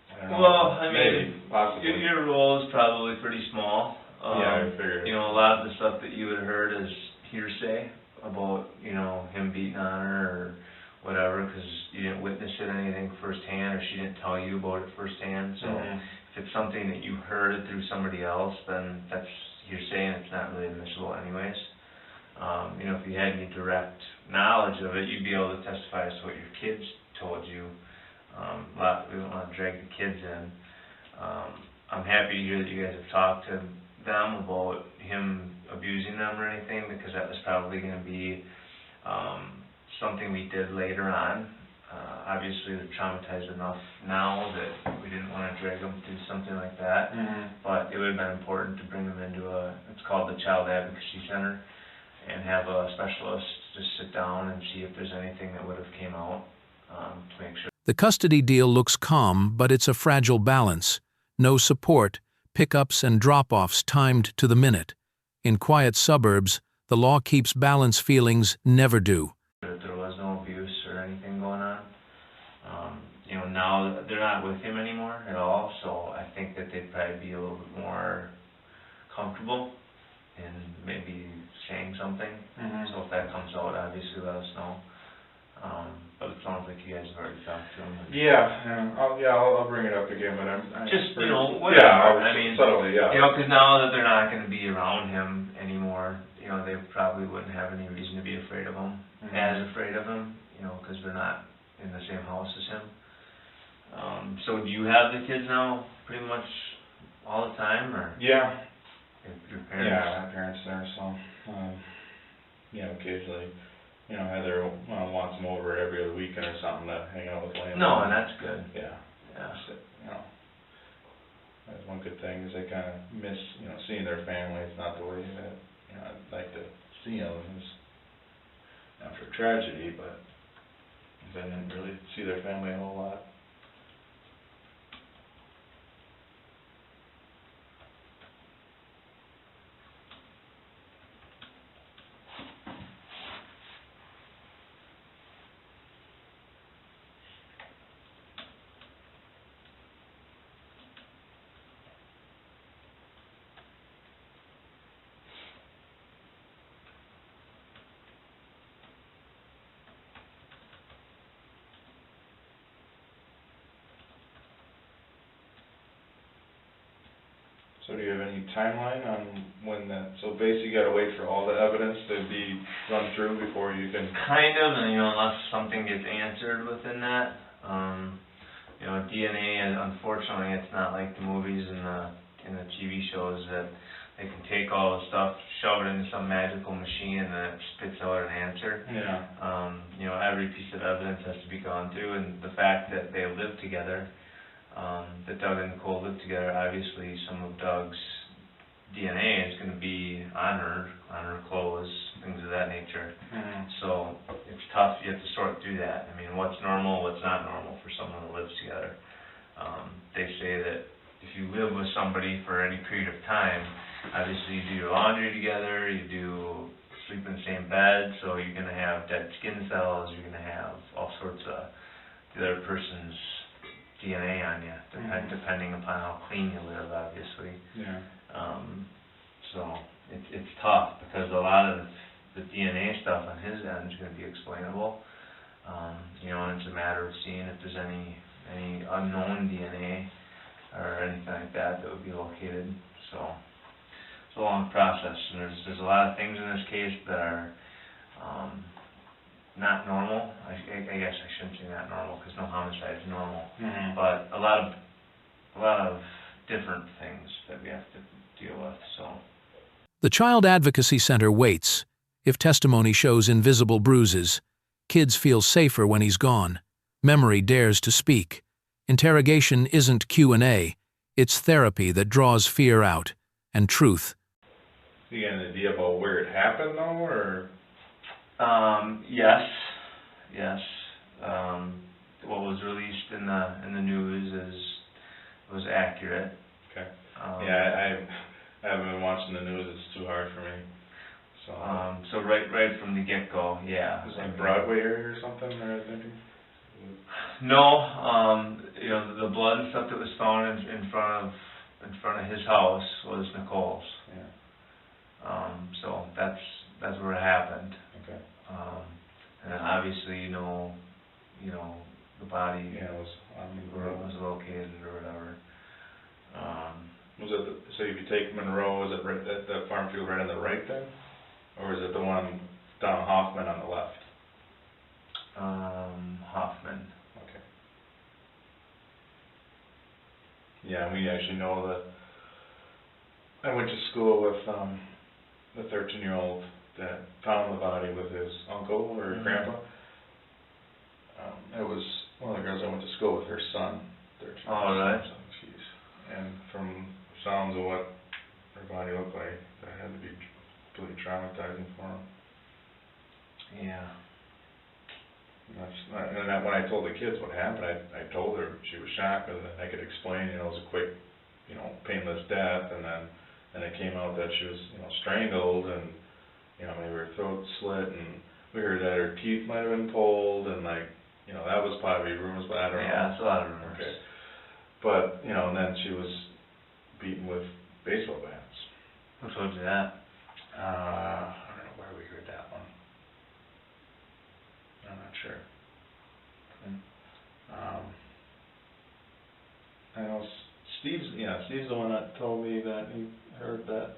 I don't know. Well, I mean, maybe, possibly. your role is probably pretty small. Yeah, I figured. A lot of the stuff that you had heard is hearsay about, him beating on her or whatever, because you didn't witness it anything firsthand, or she didn't tell you about it firsthand. So if it's something that you heard it through somebody else, then that's hearsay and it's not really admissible anyways. If you had any direct knowledge of it, you'd be able to testify as to what your kids told you. We don't want to drag the kids in. I'm happy to hear that you guys have talked to them about him abusing them or anything, because that was probably going to be something we did later on. Obviously, they're traumatized enough now that we didn't want to drag them through something like that. But it would have been important to bring them into it's called the Child Advocacy Center, and have a specialist just sit down and see if there's anything that would have came out to make sure. The custody deal looks calm, but it's a fragile balance. No support, pickups and drop-offs timed to the minute. In quiet suburbs, the law keeps balance feelings never do. That there was no abuse or anything going on. Now they're not with him anymore at all, so I think that they'd probably be a little bit more comfortable in maybe saying something. So if that comes out, obviously let us know. But it sounds like you guys have already talked to him. I'll bring it up again, but I'm Just, pretty- whatever, Yeah, I mean, subtly, yeah. 'cause now that they're not gonna be around him anymore, they probably wouldn't have any reason to be afraid of him, Mhm. as afraid of him, 'cause they're not in the same house as him. So do you have the kids now pretty much all the time, or Yeah, your parents? yeah, my parents there, so, occasionally, Heather wants them over every other weekend or something to hang out with Landon. No, and that's good. Yeah. Yeah. That's one good thing, is they kind of miss, seeing their family. It's not the way that, I'd like to see them. It's after tragedy, but they didn't really see their family a whole lot. So do you have any timeline on when that, so basically you gotta wait for all the evidence to be run through before you can... Kind of, and unless something gets answered within that. DNA, and unfortunately, it's not like the movies and the TV shows that they can take all the stuff, shove it into some magical machine, and then it spits out an answer. Yeah. Every piece of evidence has to be gone through, and the fact that they live together, that Doug and Nicole live together, obviously some of Doug's DNA is going to be on her clothes, things of that nature. Mm-hmm. So it's tough. You have to sort through that. I mean, what's normal, what's not normal for someone who lives together. They say that if you live with somebody for any period of time, obviously you do your laundry together, you do sleep in the same bed, so you're going to have dead skin cells, you're going to have all sorts of the other person's DNA on you, depending upon how clean you live, obviously. Yeah. So it's tough, because a lot of the DNA stuff on his end is going to be explainable. And it's a matter of seeing if there's any unknown DNA or anything like that would be located. So it's a long process, and there's a lot of things in this case that are not normal. I guess I shouldn't say not normal, because no homicide is normal. Mm-hmm. But a lot of different things that we have to deal with. So The Child Advocacy Center waits. If testimony shows invisible bruises, kids feel safer when he's gone. Memory dares to speak. Interrogation isn't Q&A. It's therapy that draws fear out, and truth. Do you got an idea about where it happened, though, or? Yes. What was released in the news was accurate. Okay. I haven't been watching the news. It's too hard for me. So right from the get-go, yeah. Was it like Broadway area or something, or thinking? No, the blood and stuff that was found in front of his house was Nicole's. Yeah. So that's where it happened. Okay. And then obviously, the body Was on the where it road. was located or whatever. Was it so if you take Monroe, is it right, that farm field right on the right then? Or is it the one down Hoffman on the left? Hoffman. Okay. Yeah, we actually know that I went to school with the 13-year-old that found the body with his uncle or grandpa. It was one of the girls I went to school with, her son, 13. Oh, really? Jeez. And from sounds of what her body looked like, that had to be completely traumatizing for him. Yeah. And when I told the kids what happened, I told her, she was shocked, but I could explain, it was a quick, painless death, and then it came out that she was, strangled, and, maybe her throat slit, and we heard that her teeth might have been pulled, and that was probably rumors, but I don't know. Yeah, it's a lot of rumors. Okay. But, and then she was beaten with baseball bats. Who told you that? I don't know where we heard that one. I'm not sure. Steve's the one that told me that he heard that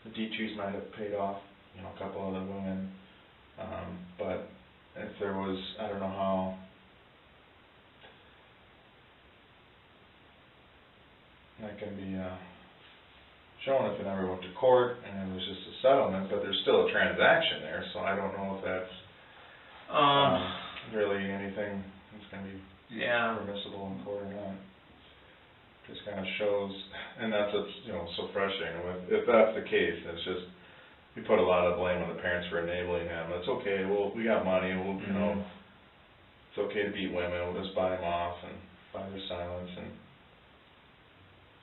the D-trees might have paid off, you know, a couple other women. But if there was, I don't know how, that can be shown if it ever went to court and it was just a settlement, but there's still a transaction there, so I don't know if that's really anything that's going to be permissible in court or not. Just kind of shows, and that's what's, you know, so frustrating. If that's the case, it's just, we put a lot of blame on the parents for enabling them. It's okay, well, we got money, we'll, you know, it's okay to beat women, we'll just buy them off and buy their silence.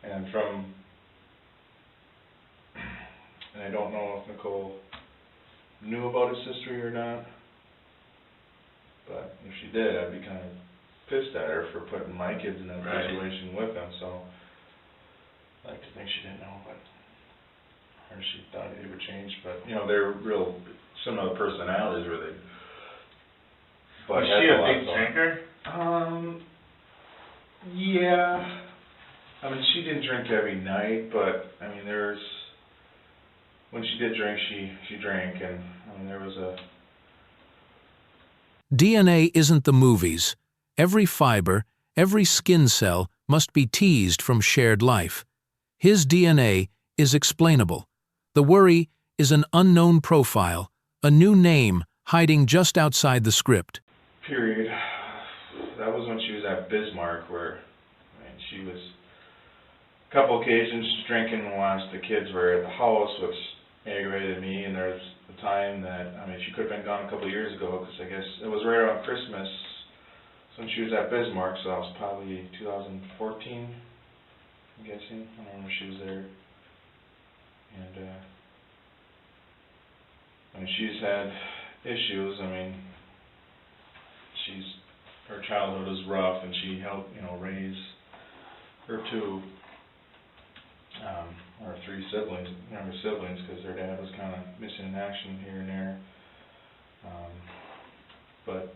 And I don't know if Nicole knew about his history or not, but if she did, I'd be kind of pissed at her for putting my kids in that situation with them, so I like to think she didn't know, but, or she thought they would change, but, you know, they're real similar personalities, really. But was she a big drinker? Yeah. I mean, she didn't drink every night, but, I mean, when she did drink, she drank, and, I mean, there was a... DNA isn't the movies. Every fiber, every skin cell must be teased from shared life. His DNA is explainable. The worry is an unknown profile, a new name hiding just outside the script. Period. That was when she was at Bismarck, where, I mean, she was... A couple occasions drinking whilst the kids were at the house, which aggravated me, and there's a time that, I mean, she could have been gone a couple of years ago, because I guess it was right around Christmas when she was at Bismarck, so that was probably 2014, I'm guessing. I don't know if she was there. And, I mean, she's had issues. I mean, her childhood was rough, and she helped, you know, raise her three siblings, younger siblings, because their dad was kind of missing in action here and there. But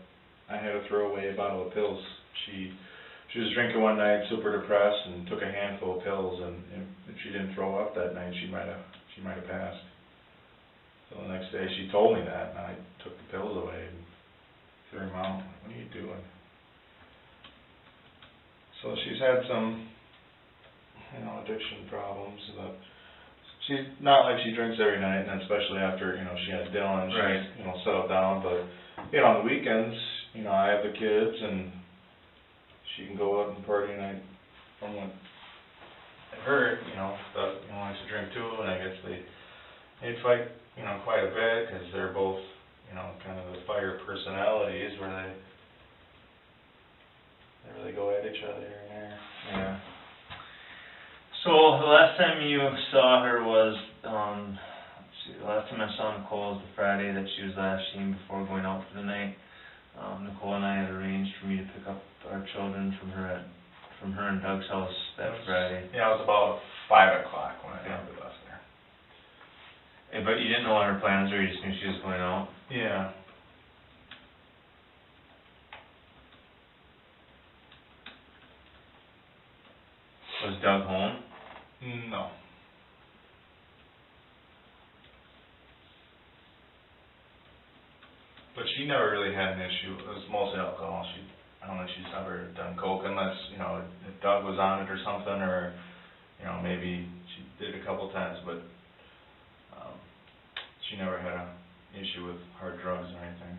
I had to throw away a bottle of pills. She was drinking one night, super depressed, and took a handful of pills, and if she didn't throw up that night, she might have passed. So the next day she told me that, and I took the pills away and threw them out. What are you doing? So she's had some, you know, addiction problems, but she's not like she drinks every night, and especially after, you know, she had Dylan, she's, you know, settled down, but, you know, on the weekends, you know, I have the kids, and she can go out and party, and from what I've heard, you know, Doug, you know, likes to drink too, and I guess they fight, you know, quite a bit, because they're both, you know, kind of the fire personalities, where they really go at each other here and there. Yeah. So the last time you saw her was, let's see, the last time I saw Nicole was the Friday that she was last seen before going out for the night. Nicole and I had arranged for me to pick up our children from her and Doug's house that Friday. Yeah, it was about 5 o'clock when I found the bus there. Hey, but you didn't know what her plans were, you just knew she was going out? Yeah. Was Doug home? No. But she never really had an issue. It was mostly alcohol. I don't think she's ever done coke unless, you know, if Doug was on it or something, or, you know, maybe she did a couple times, but she never had an issue with hard drugs or anything.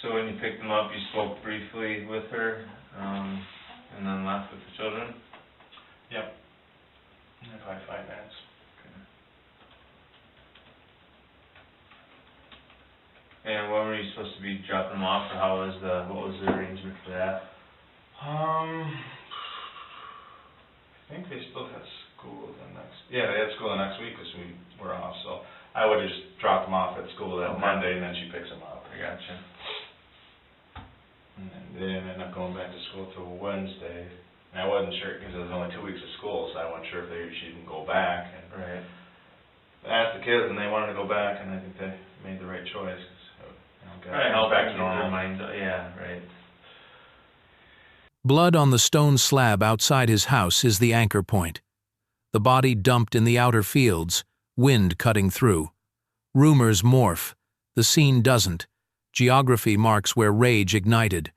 So when you picked them up, you spoke briefly with her, and then left with the children? Yep. Probably 5 minutes. And when were you supposed to be dropping them off, or what was the arrangement for that? I think they still had school they had school the next week because we were off, so I would have just dropped them off at school that Monday, and then she picks them up. I gotcha. And then they didn't end up going back to school till Wednesday, and I wasn't sure, because it was only 2 weeks of school, so I wasn't sure if she didn't go back. And right. I asked the kids, and they wanted to go back, and I think they made the right choice. Right, help back to normal. Yeah, right. Blood on the stone slab outside his house is the anchor point. The body dumped in the outer fields, wind cutting through. Rumors morph. The scene doesn't. Geography marks where rage ignited.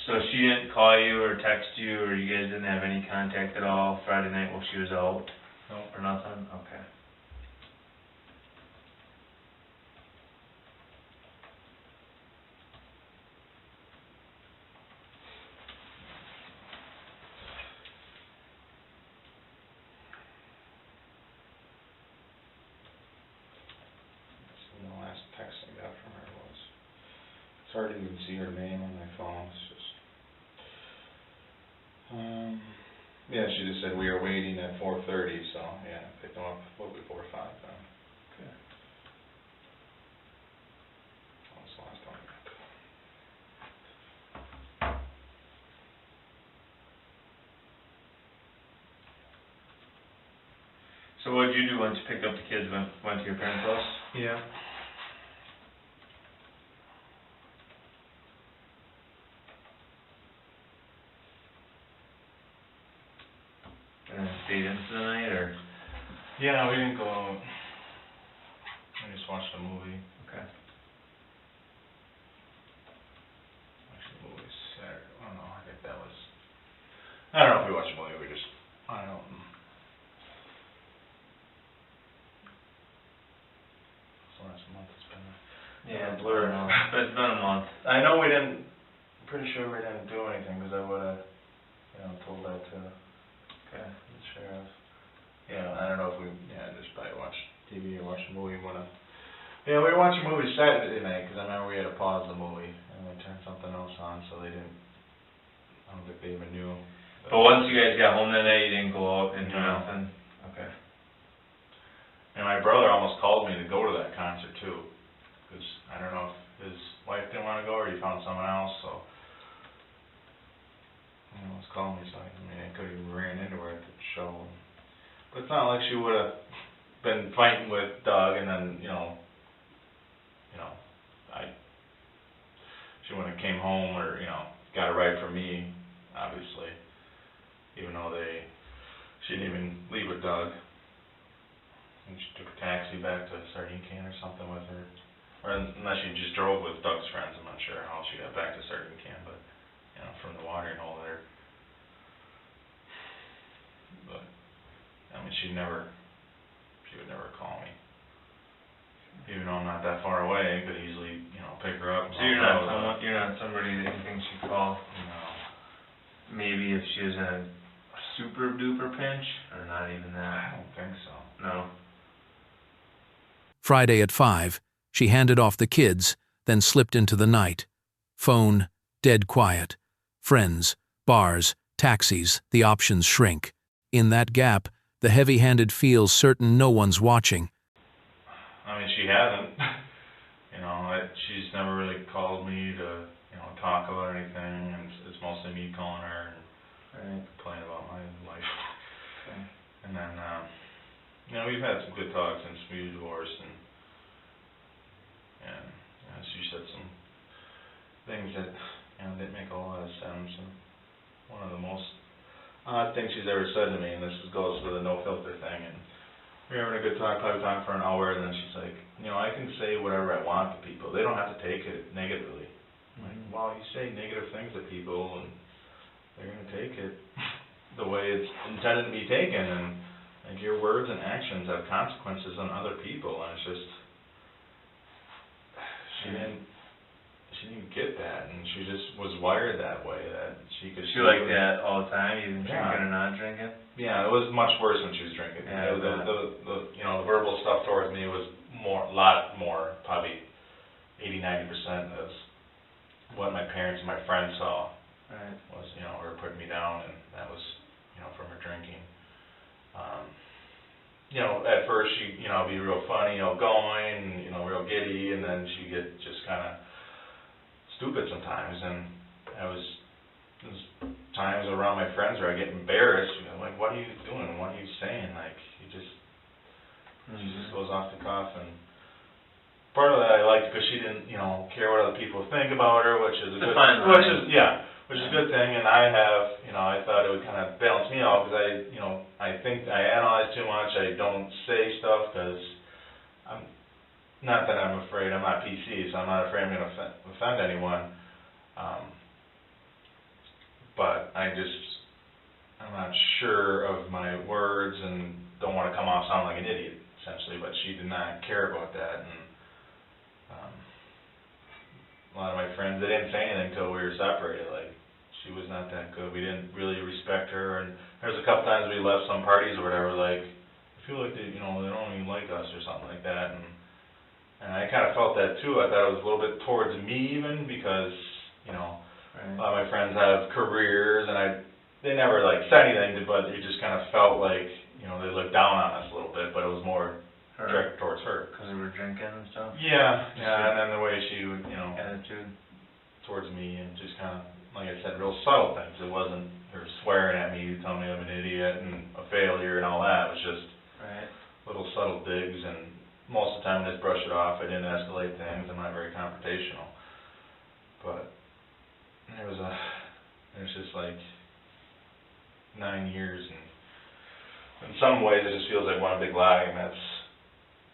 So she didn't call you or text you, or you guys didn't have any contact at all Friday night while she was out? No, or nothing? Okay. The last text I got from her was, it's hard to even see her name on my phone, it's just, yeah, she just said we are waiting at 4:30, so, yeah, I picked them up a little before 5 then. Okay. That was the last one I got. So what did you do once you picked up the kids, went to your parents' house? Yeah. And then stayed in for the night, or? Yeah, we didn't go out. We just watched a movie. Okay. Watched a movie Saturday. I don't know, I think that was, I don't know if we watched a movie, we just, I don't know. So last month it's been Yeah, a blur now. But it's been a month. I know we didn't, pretty sure we didn't do anything, because I would've, told that to Okay. the sheriff. Yeah, I don't know if we, just probably watch TV or watch a movie, yeah, we were watching a movie Saturday night, because I remember we had to pause the movie, and they turned something else on, so they didn't, I don't think they even knew. But once you guys got home that night, you didn't go out and do No. nothing? Okay. And my brother almost called me to go to that concert too, because I don't know if his wife didn't want to go or he found someone else, so. He almost called me, so I could have even ran into her at the show. But it's not like she would have been fighting with Doug and then, she wouldn't have came home or, got a ride from me, obviously, even though she didn't even leave with Doug. And she took a taxi back to Sardine Can or something with her. Or unless she just drove with Doug's friends, I'm not sure how she got back to Sardine Can, but, from the watering hole there. But, she would never call me. Even though I'm not that far away, I could easily, pick her up. So you're not somebody that you think she'd call? No. Maybe if she was in a super duper pinch, or not even I that? don't think so. No. Friday at 5, she handed off the kids, then slipped into the night. Phone, dead quiet. Friends, bars, taxis, the options shrink. In that gap, the heavy-handed feels certain no one's watching. She hasn't. She's never really called me to, talk about anything, and it's mostly me calling her and complain about my life. Okay. And then, we've had some good talks since we divorced, and she said some things that, didn't make a lot of sense, and one of the most odd things she's ever said to me, and this goes with the no-filter thing, and we were having a good talk, probably talking for an hour, and then she's like, I can say whatever I want to people. They don't have to take it negatively. I'm like, well, you say negative things to people, and they're going to take it the way it's intended to be taken, and your words and actions have consequences on other people, and it's just, she didn't get that, and she just was wired that way, that she could... She like that all the time, even Yeah. drinking or not drinking? Yeah, it was much worse when she was drinking. Yeah, the verbal stuff towards me was a lot more, probably 80-90% of what my parents and my friends saw. Right. Was, her putting me down, and that was, from her drinking. At first she, be real funny, going, and, real giddy, and then she'd get just kind of stupid sometimes, and there's times around my friends where I get embarrassed, I'm like, what are you doing, what are you saying, like, she just goes off the cuff, and part of that I liked because she didn't, you know, care what other people think about her, which is a It's a good, fine which line. is, yeah, which is a good thing, and I have, you know, I thought it would kind of balance me out, because I, you know, I think I analyze too much, I don't say stuff, because I'm, not that I'm afraid, I'm not PC, so I'm not afraid I'm going to offend anyone, but I'm not sure of my words, and don't want to come off sounding like an idiot, essentially, but she did not care about that, and a lot of my friends, they didn't say anything until we were separated, like, she was not that good, we didn't really respect her, and there was a couple times we left some parties or whatever, like, I feel like they, you know, they don't even like us or something like that, and I kind of felt that too. I thought it was a little bit towards me even, because, you know, Right. a lot of my friends have careers, and they never, like, said anything, but it just kind of felt like, you know, they looked down on us a little bit, but it was more Her, directed towards her. because we were drinking and stuff? Yeah, and then the way she would, you know, Attitude? towards me, and just kind of, like I said, real subtle things. It wasn't her swearing at me, telling me I'm an idiot and a failure and all that. It was just Right. little subtle digs, and most of the time I just brush it off. I didn't escalate things. I'm not very confrontational. But there was just like 9 years, and in some ways it just feels like one big lie, and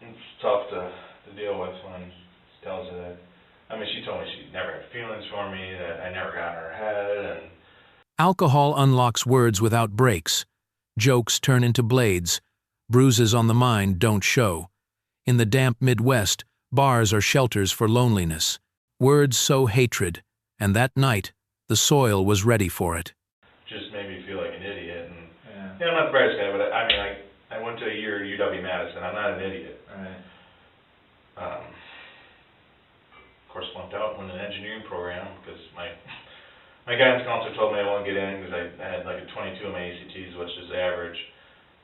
it's tough to deal with when she tells you that. I mean, she told me she never had feelings for me, that I never got in her head, and Alcohol unlocks words without breaks. Jokes turn into blades. Bruises on the mind don't show. In the damp Midwest, bars are shelters for loneliness. Words sow hatred, and that night, the soil was ready for it. just made me feel like an idiot. And Yeah. yeah, I'm not the brightest guy, but I mean, I went to a year at UW-Madison. I'm not an idiot. Right. Of course, flunked out, went to an engineering program because my guidance counselor told me I won't get in because I had like a 22 on my ACTs, which is average.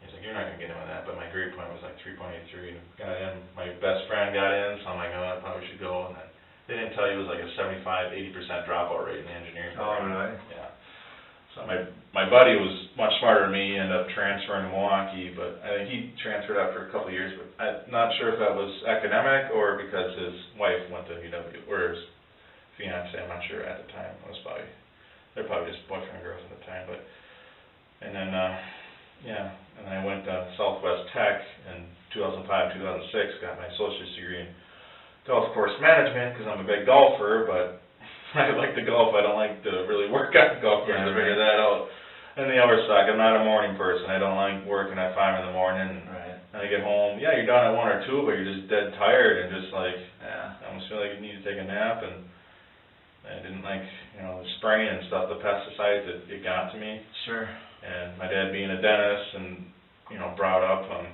He's like, you're not going to get in with that, but my grade point was like 3.83. Got in, my best friend got in, so I'm like, oh, I probably should go. And then they didn't tell you it was like a 75-80% dropout rate in the engineering Oh, program. really? Yeah. So my buddy was much smarter than me, ended up transferring to Milwaukee, but I think he transferred after a couple of years, but I'm not sure if that was academic or because his wife went to UW, or his fiance, I'm not sure at the time. They're probably just boyfriend and girls at the time, but, and then, and I went to Southwest Tech in 2005, 2006, got my associate's degree in golf course management, because I'm a big golfer, but I like to golf, I don't like to really work on the golf course, Yeah, to figure right. that out. And the hours suck, I'm not a morning person, I don't like working at 5 in the morning, Right. and I get home, yeah, you're done at 1 or 2, but you're just dead tired, and just like, Yeah. I almost feel like you need to take a nap, and I didn't like, you know, the spraying and stuff, the pesticides, it got to me. Sure. And my dad being a dentist and, you know, brought up on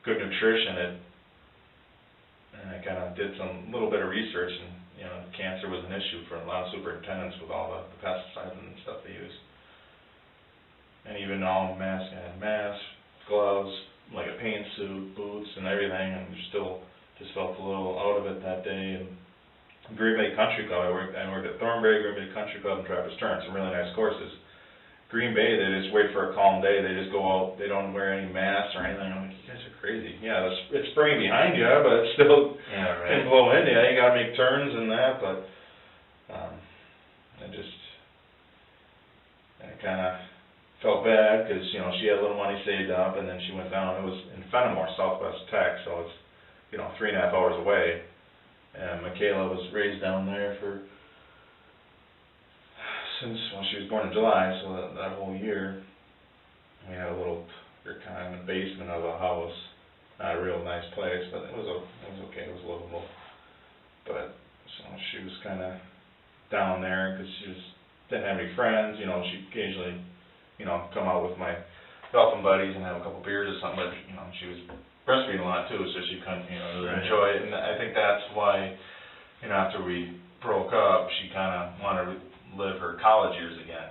good nutrition, and I kind of did some little bit of research, and, you know, cancer was an issue for a lot of superintendents with all the pesticides and stuff they use. And even all masks, I had masks, gloves, like a paint suit, boots, and everything, and still just felt a little out of it that day. And Green Bay Country Club, I worked at Thornbury, Green Bay Country Club, and Trappist Turn, some really nice courses. Green Bay, they just wait for a calm day, they just go out, they don't wear any masks or anything. I'm like, you guys are crazy. Yeah, it's spring behind you, but it's still Yeah, can right. blow into you, you gotta make turns and that, but, I kinda felt bad, because, you know, she had a little money saved up, and then she went down, it was in Fenimore, Southwest Tech, so it's, you know, 3.5 hours away. And Michaela was raised down there since, well, she was born in July, so that whole year. We had a little, we were kind of in the basement of a house, not a real nice place, but it was okay, it was livable. But, so she was kind of down there, because she didn't have any friends, you know, she'd occasionally, you know, come out with my golfing buddies and have a couple beers or something, but, you know, she was breastfeeding a lot too, so she couldn't, you know, really Right. enjoy it, and I think that's why, you know, after we broke up, she kind of wanted to live her college years again.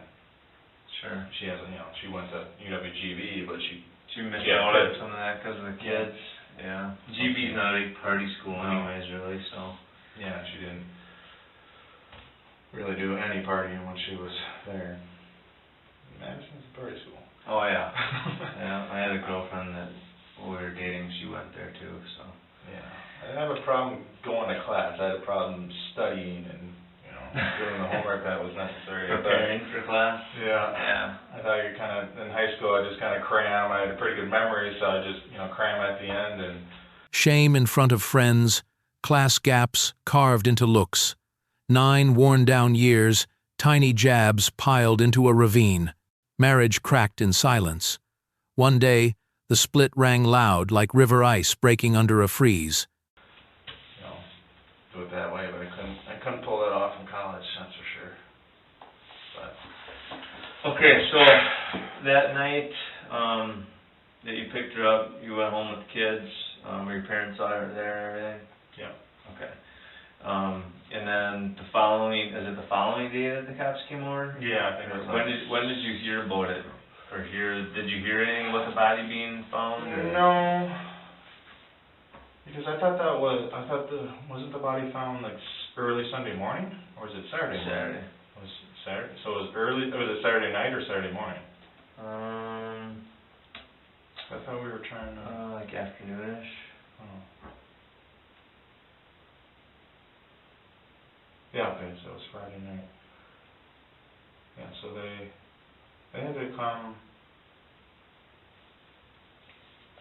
Sure. She hasn't, you know, she went to UWGB, but she missed Yeah, out kids. on some of that because of the kids. Yeah. GB's not a big party school No. anyways, really, so. Yeah, she didn't really do any partying when she was there. Madison's a party school. Oh, yeah. Yeah, I had a girlfriend that when we were dating, she went there too, so. I have a problem going to class. I had a problem studying and, doing the homework that was necessary. Preparing for class? Yeah. Yeah. I thought you kind of, in high school, I just kind of cram. I had a pretty good memory, so I just, cram at the end and... Shame in front of friends, class gaps carved into looks. 9 worn-down years, tiny jabs piled into a ravine. Marriage cracked in silence. One day, the split rang loud like river ice breaking under a freeze. Do it that way, but I couldn't pull that off in college, that's for sure. But Okay, so that night that you picked her up, you went home with the kids. Were your parents there and everything? yeah. Okay. And then the following day that the cops came over? Yeah, I think it was When did you hear about it? Or did you hear anything about the body being found? Or? No, because wasn't the body found like early Sunday morning, or was it Saturday morning? Saturday. Was it Saturday? So it was early. Was it Saturday night or Saturday morning? I thought we were trying to. Like afternoonish. Oh. Yeah. Okay. So it was Friday night. Yeah. So they had to come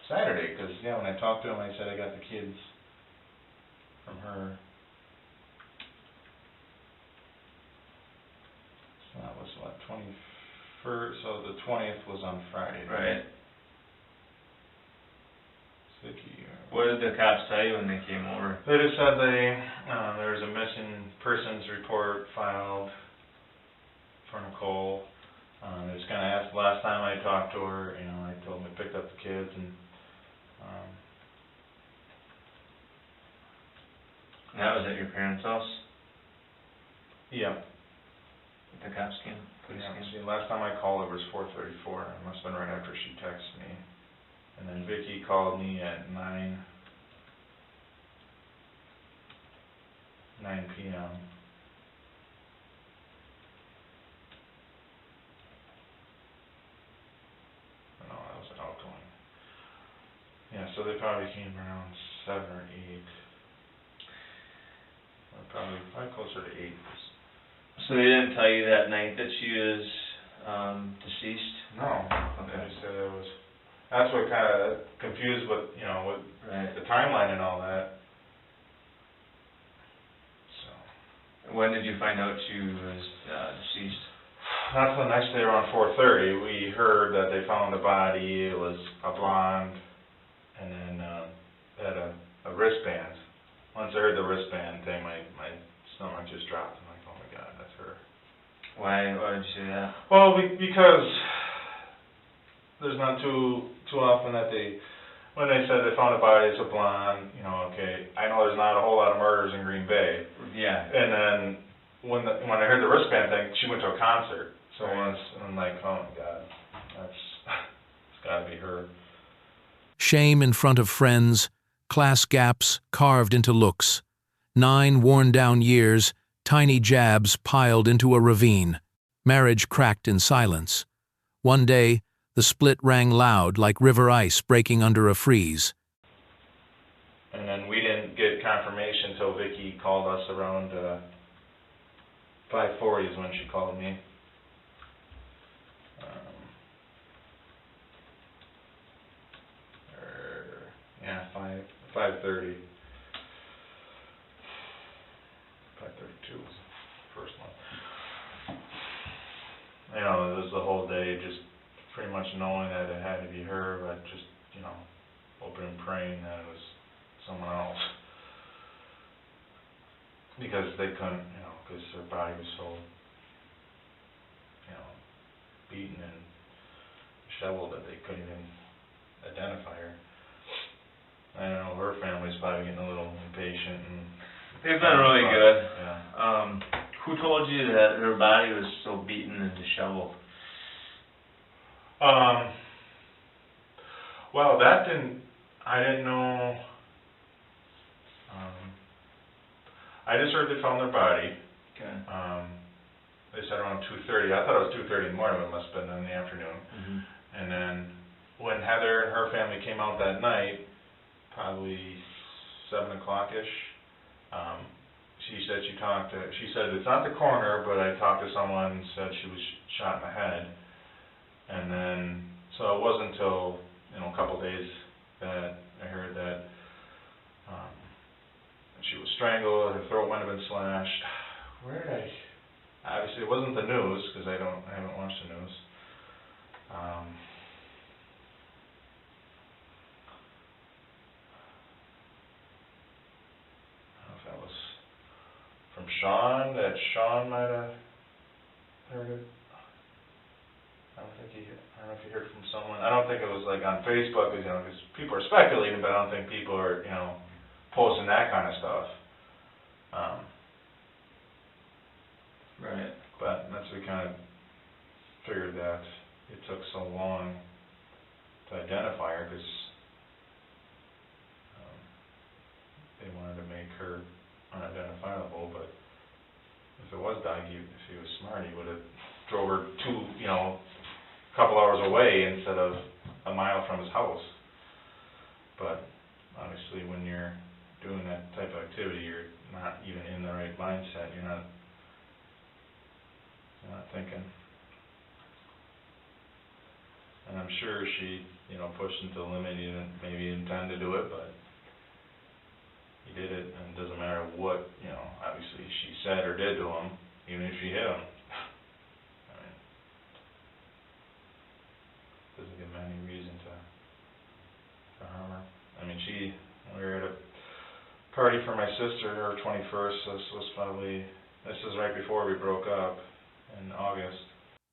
Saturday, because when I talked to him, I said I got the kids from her. So that was what, 21st, so the 20th was on Friday. Right. Vicky. What did the cops tell you when they came over? They just said there was a missing persons report filed for Nicole. They just kind of asked the last time I talked to her, I told them I picked up the kids and that was at your parents' house? yeah. The cops came? See, last time I called it was 4:34. It must have been right after she texted me. And then Vicky called me at 9 p.m. No, that was outgoing. Yeah, so they probably came around 7 or 8. Or probably closer to 8. So they didn't tell you that night that she was deceased? No. Okay. They said it was... That's what kind of confused with, with Right. the timeline and all that. So... When did you find out she was deceased? That's the next day around 4:30. We heard that they found the body. It was a blonde, and then it had a wristband. Once I heard the wristband thing, my stomach just dropped. I'm like, oh my God, that's her. Why did you say that? Well, because there's not too often that when they said they found a body, it's a blonde, okay. I know there's not a whole lot of murders in Green Bay. Yeah. And then when I heard the wristband thing, she went to a concert. So Right. once I'm like, oh my God, it's got to be her. Shame in front of friends, class gaps carved into looks. 9 worn-down years, tiny jabs piled into a ravine. Marriage cracked in silence. One day, the split rang loud like river ice breaking under a freeze. And then we didn't get confirmation until Vicky called us around 5:40 is when she called me. 5:30. 5:32 was the first one. It was the whole day just pretty much knowing that it had to be her, but just, hoping and praying that it was someone else. Because they couldn't, because her body was so, beaten and shoveled that they couldn't even identify her. I don't know, her family's probably getting a little impatient and... They've been really good. Yeah. Who told you that her body was so beaten and disheveled? Well, I didn't know, I just heard they found their body. Okay. They said around 2:30. I thought it was 2:30 in the morning, but it must have been in the afternoon. Mm-hmm. And then when Heather and her family came out that night, probably 7 o'clock-ish. She said she said it's not the coroner, but I talked to someone and said she was shot in the head. And then, so it wasn't until, a couple days that I heard that she was strangled, her throat might have been slashed. Obviously it wasn't the news, because I haven't watched the news. I don't know if that was from Sean, that Sean might have heard it. I don't know if you heard from someone. I don't think it was like on Facebook, because people are speculating, but I don't think people are, posting that kind of stuff. Right. But that's what we kind of figured, that it took so long to identify her, because they wanted to make her unidentifiable. But if it was Doug, if he was smart, he would have drove her a couple hours away instead of a mile from his house. But obviously when you're doing that type of activity, you're not even in the right mindset. You're not thinking. And I'm sure she, pushed him to the limit. He didn't maybe intend to do it, but he did it, and it doesn't matter what, obviously she said or did to him, even if she hit him. Doesn't give him any reason to harm her. We were at a party for my sister, her 21st, so this is right before we broke up in August.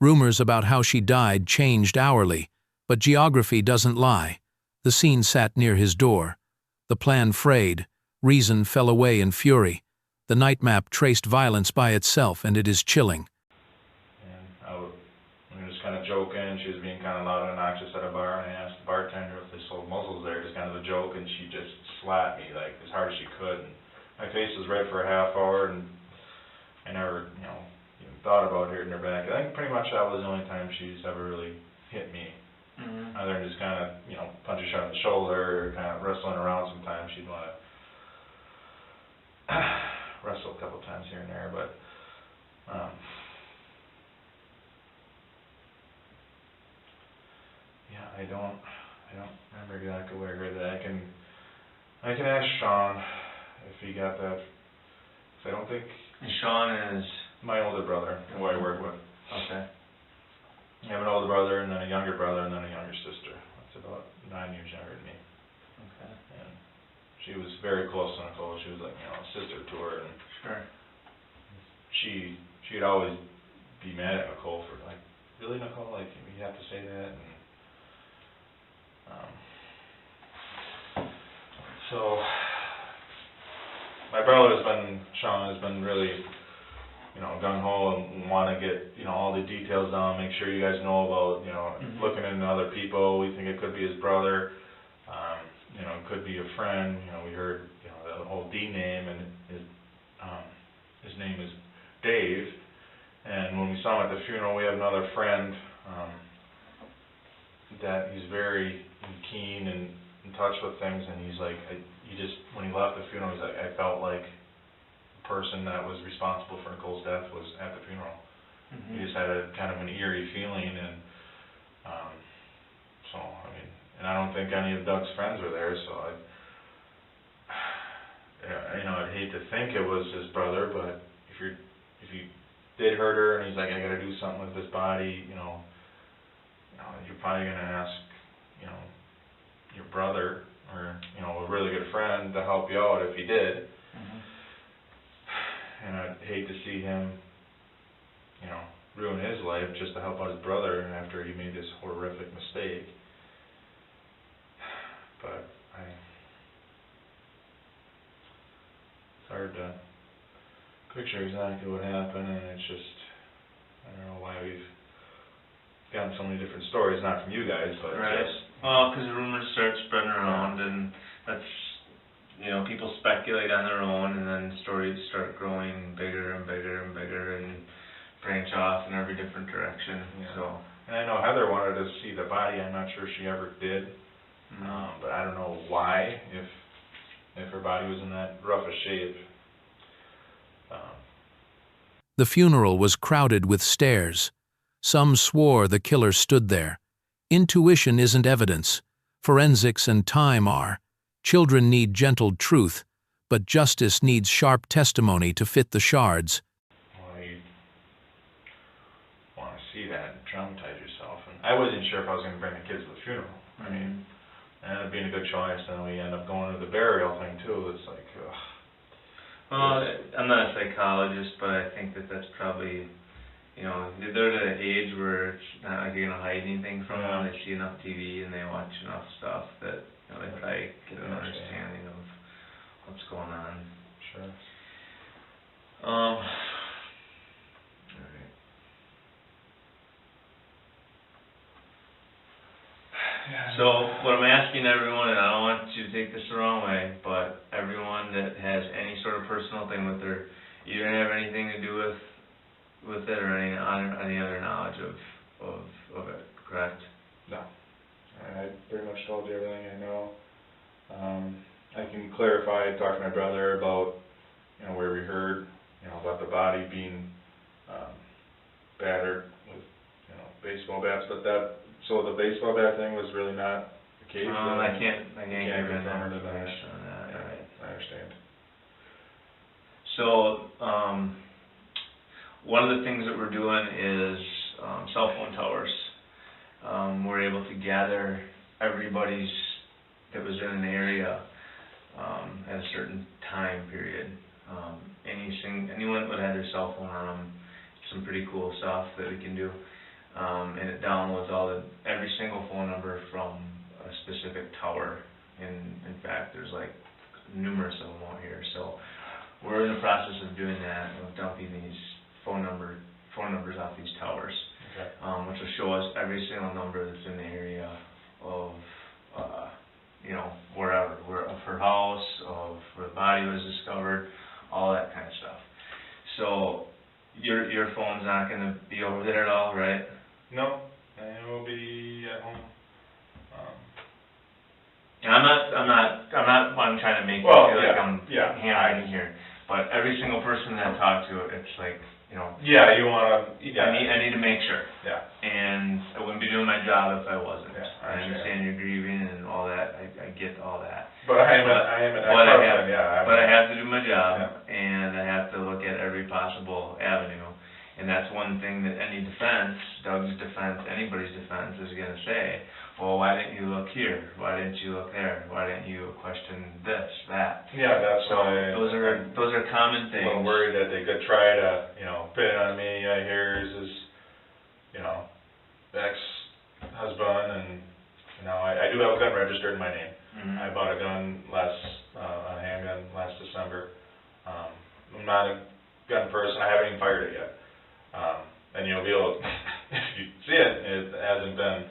Rumors about how she died changed hourly, but geography doesn't lie. The scene sat near his door. The plan frayed. Reason fell away in fury. The night map traced violence by itself, and it is chilling. And we were just kind of joking. She was being kind of loud and obnoxious at a bar, and I asked the bartender if they sold muzzles there, just kind of a joke, and she just slapped me as hard as she could. And my face was red for a half hour, and I never, even thought about hitting her back. I think pretty much that was the only time she's ever really hit me. Mm-hmm. Other than just kind of, punch a shot in the shoulder, or kind of wrestling around sometimes. She'd want to wrestle a couple times here and there, but yeah, I don't remember exactly where I heard that. I can ask Sean if he got that. I don't think. And Sean is my older brother, who I work with. okay. I have an older brother, and then a younger brother, and then a younger sister. That's about 9 years younger than me. Okay. And she was very close to Nicole. She was like, a sister to her, and Sure. she'd always be mad at Nicole for really, Nicole, you have to say that, and so my brother Sean has been really, gung-ho and want to get, all the details down, make sure you guys know about, Mm-hmm. looking into other people. We think it could be his brother, it could be a friend. We heard, the whole D name, and his name is Dave. And when we saw him at the funeral, we have another friend that he's very keen and in touch with things, and he's like, when he left the funeral, he's like, I felt like the person that was responsible for Nicole's death was at the funeral. Mm-hmm. He just had a kind of an eerie feeling, and and I don't think any of Doug's friends were there, so I'd hate to think it was his brother, but if you did hurt her, and he's like, I got to do something with this body, you're probably gonna ask, your brother or a really good friend to help you out if he did. Mm-hmm. And I'd hate to see him, ruin his life just to help out his brother after he made this horrific mistake. But it's hard to picture exactly what happened, and it's just, I don't know why we've gotten so many different stories, not from you guys, but Right. just... Well, because rumors start spreading around, and that's, people speculate on their own, and then stories start growing bigger and bigger and bigger, and branch off in every different direction, Yeah. so... And I know Heather wanted to see the body. I'm not sure she ever did, Mm-hmm. but I don't know why, if if her body was in that roughest shape. The funeral was crowded with stares. Some swore the killer stood there. Intuition isn't evidence. Forensics and time are. Children need gentle truth, but justice needs sharp testimony to fit the shards. Well, you want to see that and traumatize yourself. And I wasn't sure if I was going to bring the kids to the funeral. I mean, it ended up being a good choice, and we end up going to the burial thing too. It's like, ugh. Well, I'm not a psychologist, but I think that that's probably, you know, they're at an age where it's not like you're going to hide anything from them. They see enough TV and they watch enough stuff that, you know, they probably get an understanding of what's going on. Sure. Alright. So, what I'm asking everyone, and I don't want you to take this the wrong way, but everyone that has any sort of personal thing with her, you don't have anything to do with it or any other knowledge of it, correct? No. I pretty much told you everything I know. I can clarify, talk to my brother about, you know, where we heard, you know, about the body being battered with, you know, baseball bats, but so the baseball bat thing was really not the case? I can't give you confirm any that. information on that, right? I understand. So, one of the things that we're doing is cell phone towers. We're able to gather everybody's that was in an area at a certain time period. Anyone that would have their cell phone on them, some pretty cool stuff that we can do. And it downloads every single phone number from a specific tower. In fact, there's like numerous of them out here. So we're in the process of doing that, of dumping these phone numbers off these towers, Okay. which will show us every single number that's in the area of, you know, of her house, of where the body was discovered, all that kind of stuff. So your phone's not going to be over there at all, right? No, I will be at home. And I'm not trying to make you Well, feel like I'm yeah. handwriting here, but every single person that I talk to, it's like, you know, Yeah, you want to, I need to make sure. Yeah. And I wouldn't be doing my job if I wasn't. Yeah, I I understand you're grieving and all that. I get all that. But I am an ex-husband, yeah. But I have to do my job, Yeah. and I have to look at every possible avenue. And that's one thing that any defense, Doug's defense, anybody's defense is going to say, well, why didn't you look here? Why didn't you look there? Why didn't you question this, that? Yeah, that's So why. those are common things. I'm a little worried that they could try to, you know, pin it on me. Here's his, you know, ex-husband, and, you know, I do have a gun registered in my name. Mm-hmm. I bought a gun a handgun last December. I'm not a gun person. I haven't even fired it yet. And you'll be able to, if you see it, it hasn't been,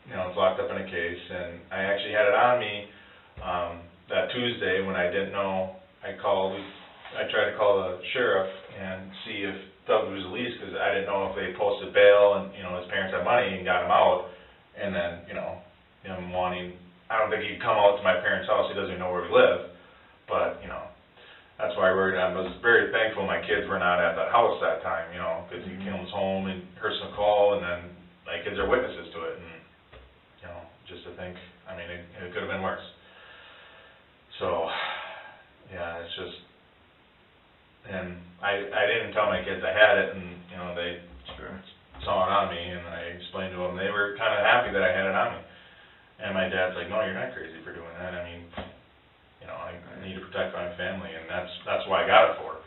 you know, it's locked up in a case. And I actually had it on me that Tuesday when I didn't know. I tried to call the sheriff and see if Doug was released, because I didn't know if they posted bail and, you know, his parents had money and got him out. And then, you know, him wanting, I don't think he'd come out to my parents' house. He doesn't even know where we live. But, you know, that's why I worried. I was very thankful my kids were not at that house that time, you know, because he comes home and heard some call, and then my kids are witnesses to it, and, you know, just to think, I mean, it could have been worse. So, yeah, it's just, and I didn't tell my kids I had it, and, you know, they saw it on me, and I explained to them. They were kind of happy that I had it on me. And my dad's like, no, you're not crazy for doing that. I mean, you know, I need to protect my family, and that's why I got it for.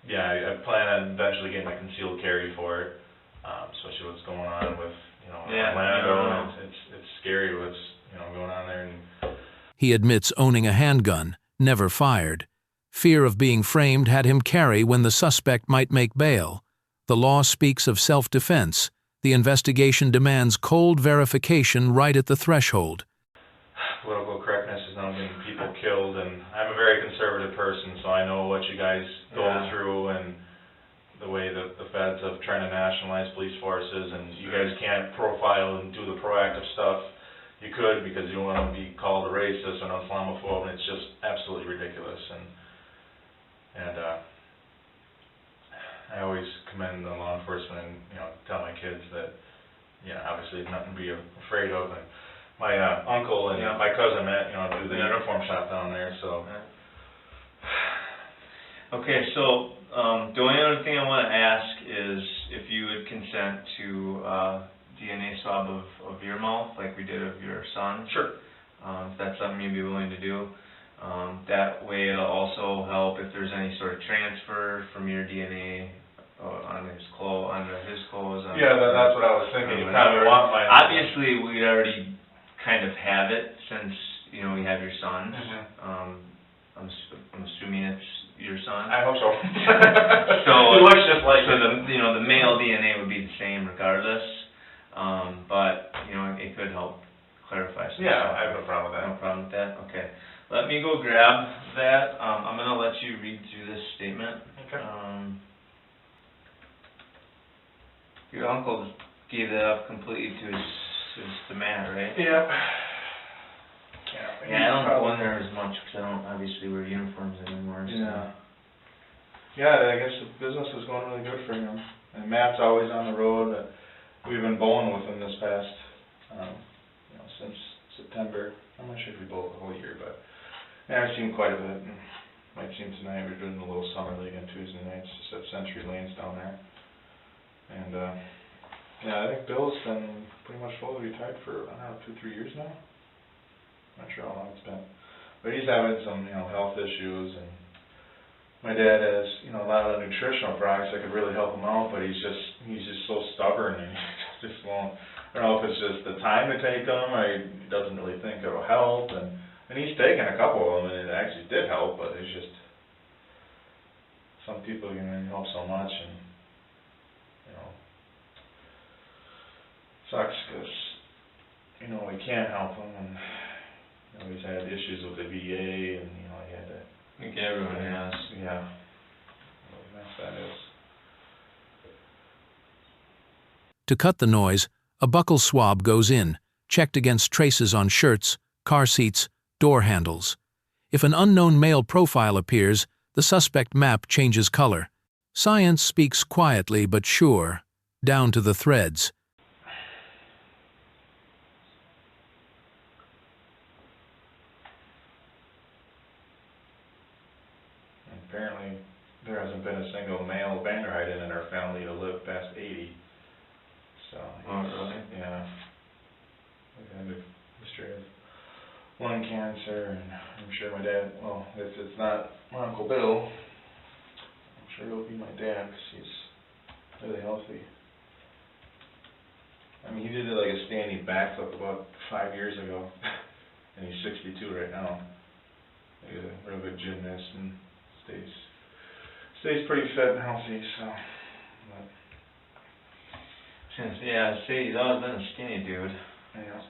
Yeah, I plan on eventually getting a concealed carry for it, especially what's going on with, you know, Orlando. It's scary what's, you know, going on there. And He admits owning a handgun, never fired. Fear of being framed had him carry when the suspect might make bail. The law speaks of self-defense. The investigation demands cold verification right at the threshold. Political correctness is now getting people killed, and I'm a very conservative person, so I know what you guys go through, and the way that the feds have trying to nationalize police forces, and you guys can't profile and do the proactive stuff you could, because you don't want to be called a racist and Islamophobe, and it's just absolutely ridiculous. And I always commend the law enforcement and, you know, tell my kids that, obviously nothing to be afraid of. And my uncle and my cousin met, do the uniform shop down there, so. Okay, so the only other thing I want to ask is if you would consent to DNA swab of your mouth, like we did of your son. Sure. If that's something you'd be willing to do. That way it'll also help if there's any sort of transfer from your DNA onto his clothes. That's what I was thinking. You probably want my. Obviously, we'd already kind of have it since we have your son. I'm assuming it's your son. I hope so. So he looks just like so the male DNA would be the same regardless. But it could help clarify some stuff. I have no problem with that. No problem with that? Okay. Let me go grab that. I'm going to let you read through this statement. Okay. Your uncle gave that up completely to Matt, right? Yeah. Yeah, I don't go in there as much because I don't obviously wear uniforms anymore. So. Yeah, I guess the business is going really good for him. And Matt's always on the road. We've been bowling with him this past, since September. I'm not sure if we bowled the whole year, but I've seen quite a bit. And might see him tonight. We're doing a little summer league on Tuesday nights just at Century Lanes down there. And I think Bill's been pretty much fully retired for, 2-3 years now. Not sure how long it's been. But he's having some, health issues, and my dad has, a lot of the nutritional products that could really help him out, but he's just so stubborn, and he just won't. I don't know if it's just the time to take them, or he doesn't really think it'll help, and he's taken a couple of them, and it actually did help, but it's just, some people can only help so much, and, sucks, because, we can't help him, and, he's had issues with the VA, and, he had to. I think everyone has. Yeah. What a mess that is. To cut the noise, a buccal swab goes in, checked against traces on shirts, car seats, door handles. If an unknown male profile appears, the suspect map changes color. Science speaks quietly but sure, down to the threads. Apparently, there hasn't been a single male Vanderheiden in our family to live past 80. So, really? Yeah. We've had a history of lung cancer, and I'm sure my dad, if it's not my Uncle Bill, I'm sure it'll be my dad, because he's really healthy. He did like a standing backflip about 5 years ago, and he's 62 right now. He's a real good gymnast, and stays pretty fit and healthy, so. Yeah, see, he's always been a skinny dude. Yeah.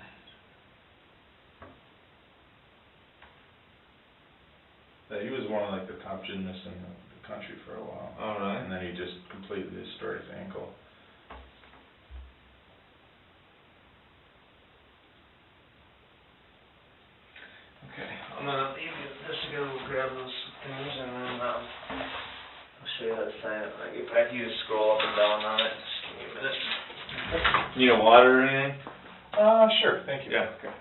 But he was one of the top gymnasts in the country for a while. Oh, really? And then he just completely destroyed his ankle. Okay, I'm gonna leave you just to go grab those things, and then I'll show you how to sign it. I get back, you just scroll up and down on it. Just give me a minute. Need a water or anything? Sure, thank you. Yeah, okay.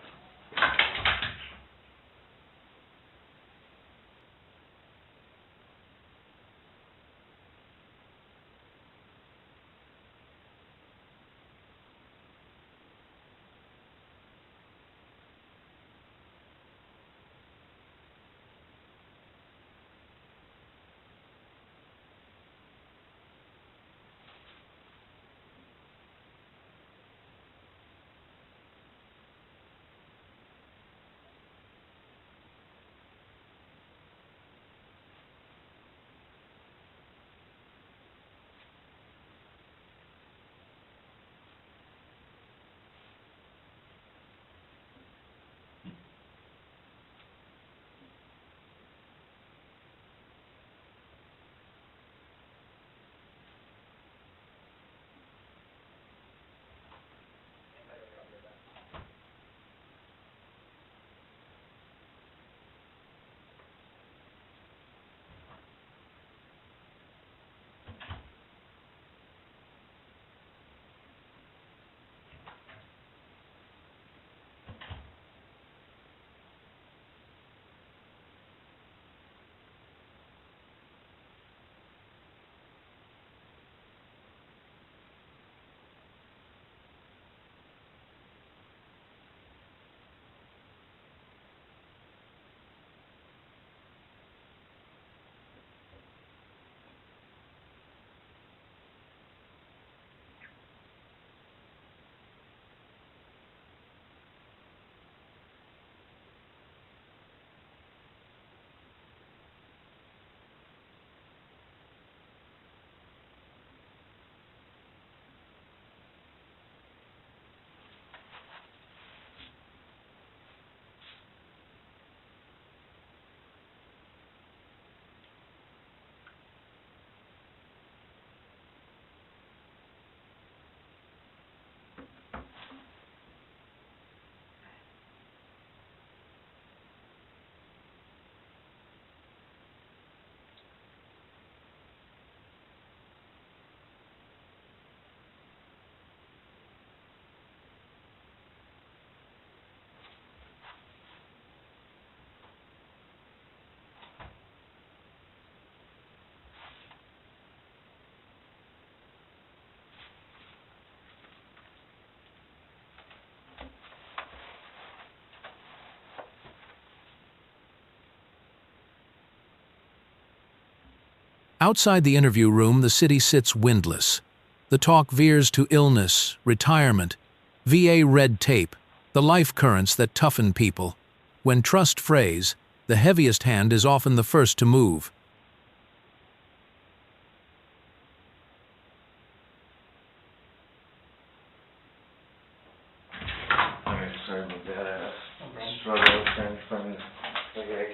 Outside the interview room, the city sits windless. The talk veers to illness, retirement, VA red tape, the life currents that toughen people. When trust frays, the heaviest hand is often the first to move. Okay, sorry about that. I struggled trying to find the guy.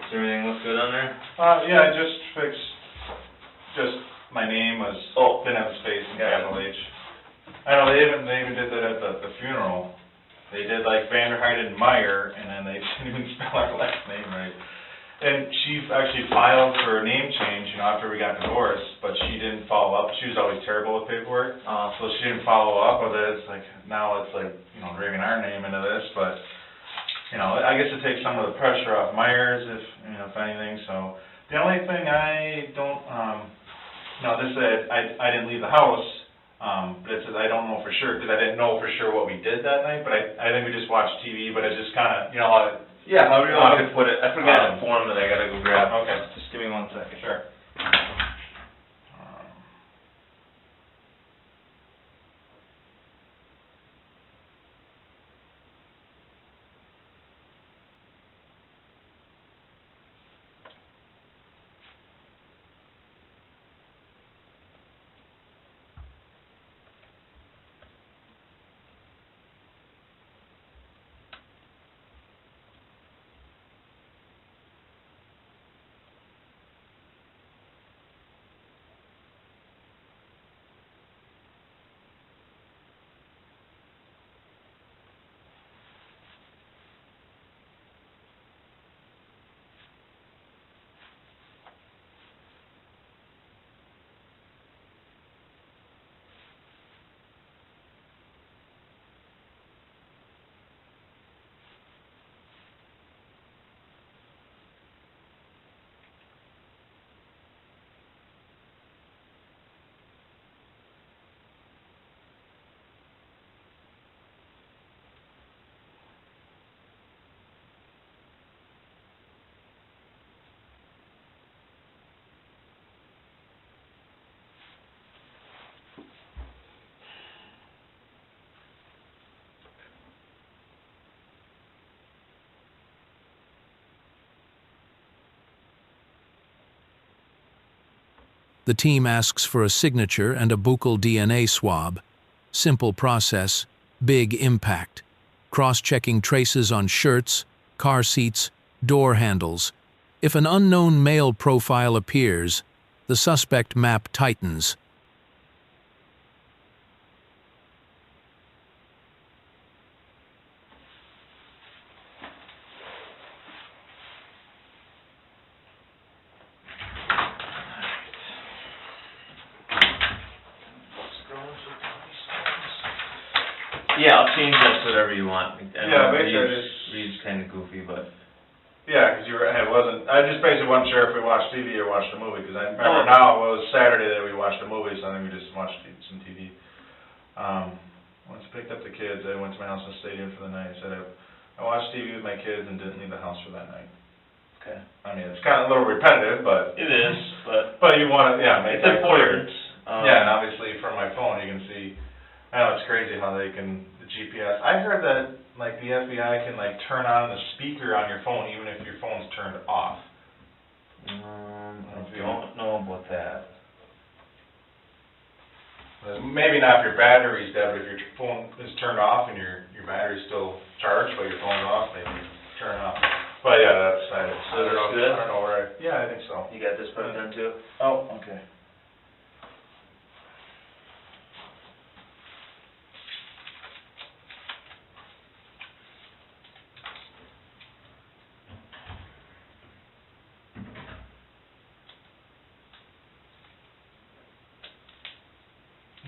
Does everything look good on there? Yeah, I just fixed, my name was, didn't have space in capital H. I know, they even did that at the funeral. They did like Vanderheiden Meyer, and then they didn't even spell our last name right. And she actually filed for a name change, after we got divorced, but she didn't follow up. She was always terrible with paperwork, so she didn't follow up with it. It's like, now it's like, dragging our name into this, but, I guess it takes some of the pressure off Myers, if anything, so. The only thing I don't, this said, I didn't leave the house, but it says I don't know for sure, because I didn't know for sure what we did that night, but I think we just watched TV, but it just kinda, Yeah, however you want to put it. I forgot the form that I gotta go grab. Okay. Just give me 1 second. Sure. The team asks for a signature and a buccal DNA swab. Simple process, big impact. Cross-checking traces on shirts, car seats, door handles. If an unknown male profile appears, the suspect map tightens. Yeah, I'll change that to whatever you want. Yeah, basically Reed's kind of goofy, but. Yeah, because I just basically wasn't sure if we watched TV or watched a movie, because I remember now it was Saturday that we watched a movie, so I think we just watched some TV. Once I picked up the kids, I went to my house and stayed in for the night. I said I watched TV with my kids and didn't leave the house for that night. Okay. I mean, it's kind of a little repetitive, but. It is, but. But you want to, make It's that clear. important. Yeah, and obviously from my phone, you can see, I know it's crazy how they can, the GPS. I heard that, like, the FBI can, like, turn on the speaker on your phone even if your phone's turned off. I don't know about that. Maybe not if your battery's dead, but if your phone is turned off and your battery's still charged, but your phone's off, maybe turn it off. But yeah, that's, I don't know where yeah, I think so. You got this part done too? Oh, okay.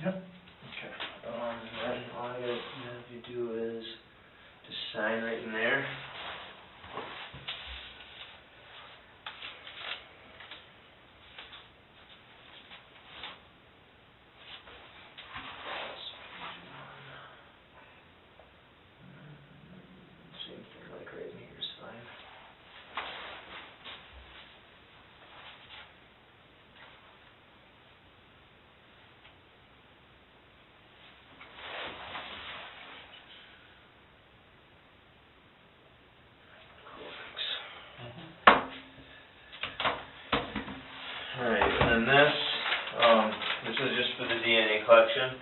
Yep. Okay. Then all I gotta have you do is just sign right in there. Same thing this is just for the DNA collection,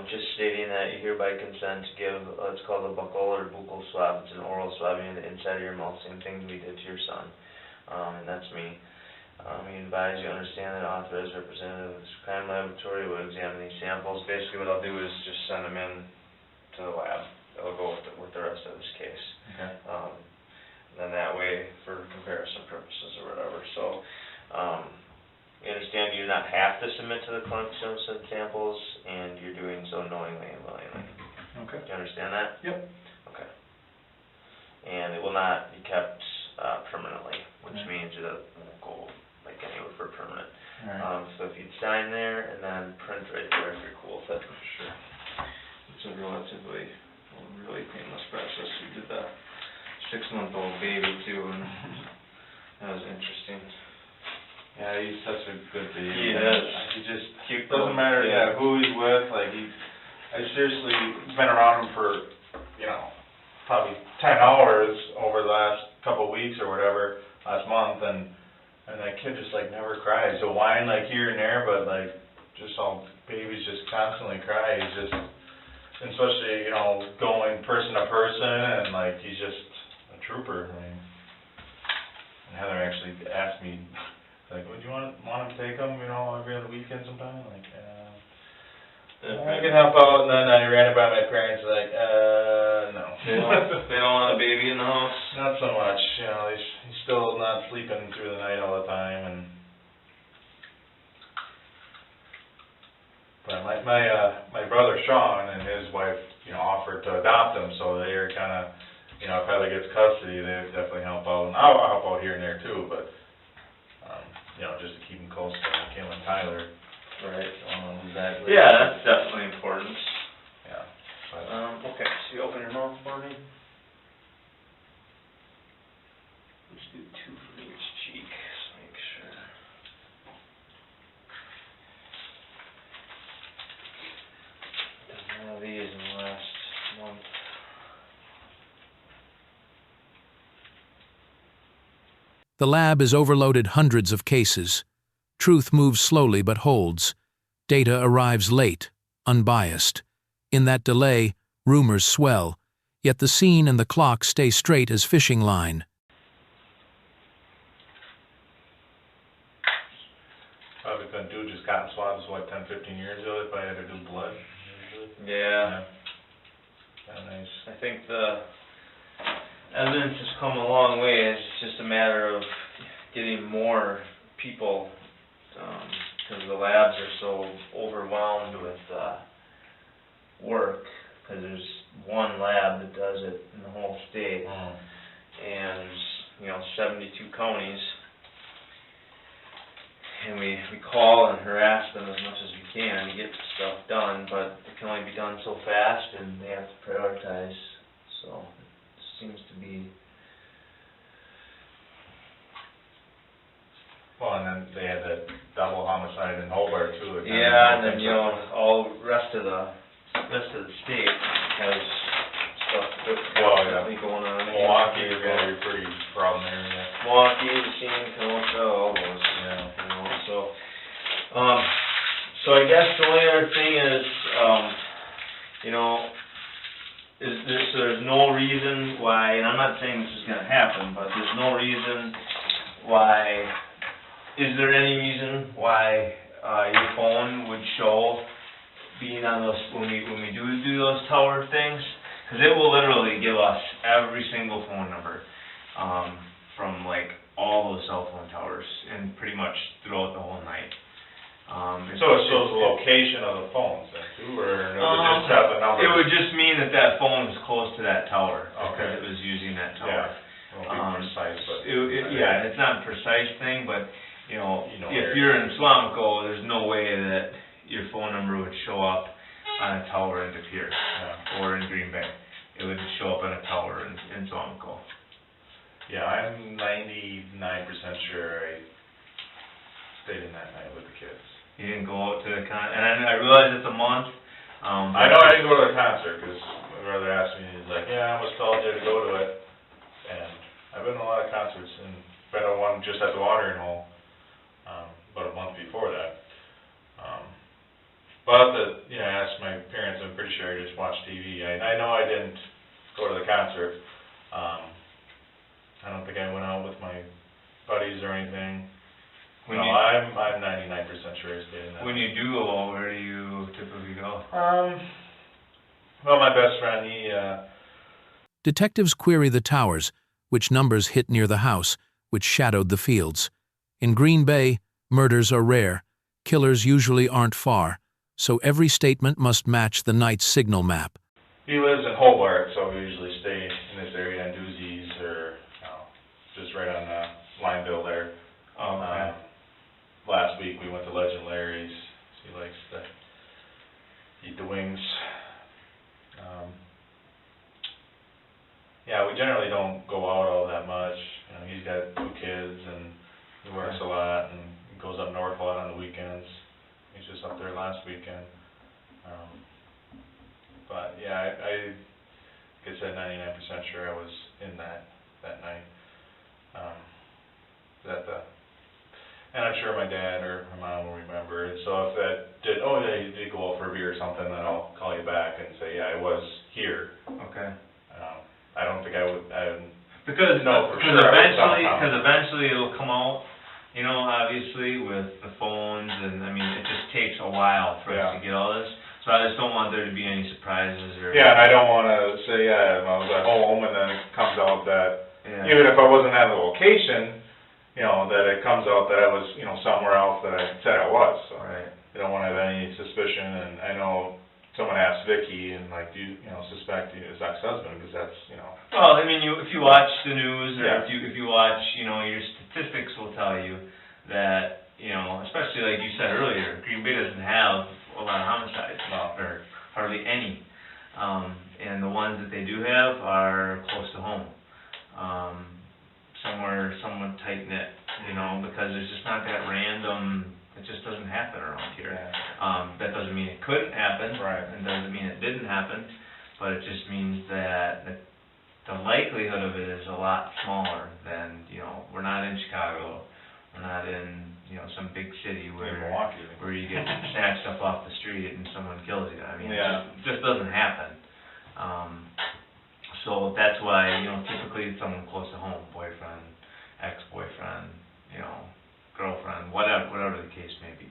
just stating that you hereby consent to give what's called a buccal or buccal swab. It's an oral swabbing in the inside of your mouth, same thing we did to your son, and that's me. We advise you understand that authorized representative of this crime laboratory will examine these samples. Basically what I'll do is just send them in to the lab. They'll go with the rest of this case. Okay. Then that way, for comparison purposes or whatever. So, you understand you do not have to submit to the collection of samples, and you're doing so knowingly and willingly. Okay. Do you understand that? Yep. Okay. And it will not be kept permanently, which means it won't go like anywhere for permanent. All right. So if you'd sign there and then print right there if you're cool with it. Sure. It's a really painless process. We did the 6-month-old baby too, and that was interesting. Yeah, he's such a good baby. He is. He just, Cute. doesn't matter, who he's with, like, I seriously been around him for, probably 10 hours over the last couple of weeks or whatever, last month, and that kid just, like, never cries. He'll whine, like, here and there, but, like, just all babies just constantly cry. He's just, and especially, going person to person, and, like, he's just a trooper. I mean, and Heather actually asked me, like, would you want him to take him, every other weekend sometime? Like, I can help out, and then I ran it by my parents, like, no. They don't want a baby in the house? Not so much, he's still not sleeping through the night all the time, but my brother Sean and his wife, offered to adopt him, so they're kind of, if Heather gets custody, they would definitely help out, and I'll help out here and there too, but, just to keep him close to Kim and Tyler. Right. Exactly. Yeah, that's definitely important. Yeah. But, Okay, so you open your mouth for me? Let's do 2 for each cheek, just make sure. Done one of these in the last month. The lab is overloaded hundreds of cases. Truth moves slowly but holds. Data arrives late, unbiased. In that delay, rumors swell, yet the scene and the clock stay straight as fishing line. probably couldn't do just cotton swabs, 10, 15 years ago, if I had to do blood. Yeah. Nice. I think the evidence has come a long way. It's just a matter of getting more people, because the labs are so overwhelmed with work, because there's one lab that does it in the whole state, and 72 counties, and we call and harass them as much as we can to get stuff done, but it can only be done so fast, and they have to prioritize, so it seems to be... Well, and then they had that double homicide in Hobart too. Yeah, and then, all the rest of the state has stuff definitely going on. Milwaukee is going to be pretty problem area. Milwaukee, Racine, Kenosha, all those, so I guess the only other thing is, there's no reason why, and I'm not saying this is going to happen, but there's no reason why. Is there any reason why your phone would show being on those, when we do those tower things? Because it will literally give us every single phone number from all those cell phone towers, and pretty much throughout the whole night. So it shows the location of the phones then too, or does it just have the number? It would just mean that phone was close to that tower, because Okay. it was using that tower. Yeah, it won't be precise, but... Yeah, it's not a precise thing, but if you're in Swamico, there's no way that your phone number would show up on a tower in De Pere or in Green Bay. It would show up on a tower in Swamico. Yeah, I'm 99% sure I stayed in that night with the kids. You didn't go out to the and I realize it's a month. I know I didn't go to the concert because my brother asked me, he's like, yeah, I almost called you to go to it. And I've been to a lot of concerts, and been to one just at the watering hole. About a month before that. Well, ask my parents, I'm pretty sure I just watched TV. I know I didn't go to the concert. I don't think I went out with my buddies or anything. When No, you, I'm 99% sure I stayed in that. when you do go, where do you typically go? Well, my best friend, he, Detectives query the towers, which numbers hit near the house, which shadowed the fields. In Green Bay, murders are rare. Killers usually aren't far, so every statement must match the night's signal map. he lives in Hobart, so we usually stay in this area in Doozies or, just right on, Lineville there. Oh, okay. Last week we went to Legend Larry's. He likes to eat the wings. Yeah, we generally don't go out all that much. He's got 2 kids and he works a lot and goes up north a lot on the weekends. He's just up there last weekend. But yeah, I like I said, 99% sure I was in that night. And I'm sure my dad or my mom will remember it. So if that did, you did go out for a beer or something, then I'll call you back and say, yeah, I was here. Okay. I don't think I would, Because No, for sure, I would somehow. because eventually it'll come out, obviously with the phones and, it just takes a while for us to get all this. So I just don't want there to be any surprises or. yeah, and I don't wanna say, I was at home and then it comes out that, Yeah. even if I wasn't at the location, that it comes out that I was, somewhere else that I said I was, so. Right. I don't wanna have any suspicion, and I know someone asked Vicky, and like, do you, suspect his ex-husband, because that's, Well, if you watch the news, or Yeah. if you watch, your statistics will tell you that, especially like you said earlier, Green Bay doesn't have a lot of homicides, or hardly any. And the ones that they do have are close to home. Somewhere somewhat tight-knit, because there's just not that random, it just doesn't happen around here. That doesn't mean it couldn't happen. Right. It doesn't mean it didn't happen, but it just means that the likelihood of it is a lot smaller than, we're not in Chicago, we're not in, some big city in where Milwaukee. you get snatched up off the street and someone kills you. Yeah. It just doesn't happen. So that's why, typically it's someone close to home, boyfriend, ex-boyfriend, girlfriend, whatever the case may be.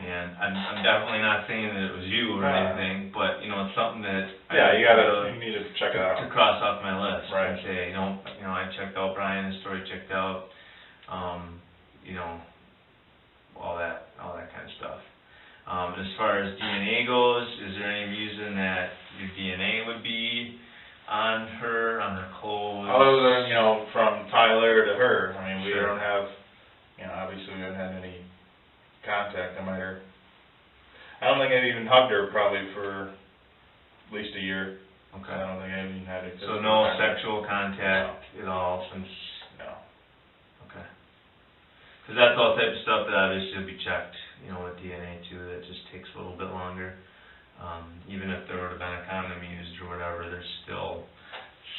And I'm definitely not saying that it was you or anything, but, it's something that Yeah, you need to check it out. to cross off my list. Right. And say, I checked out Brian, his story checked out, all that kind of stuff. As far as DNA goes, is there any reason that your DNA would be on her clothes? Other than, from Tyler to her, we Sure. don't have, obviously we haven't had any contact. I don't think I even hugged her probably for at least a year. Okay. I don't think I even had it. So no sexual contact at all since, No. okay. Because that's all type of stuff that obviously will be checked, with DNA too, that just takes a little bit longer. Even if there would have been a condom used or whatever, there's still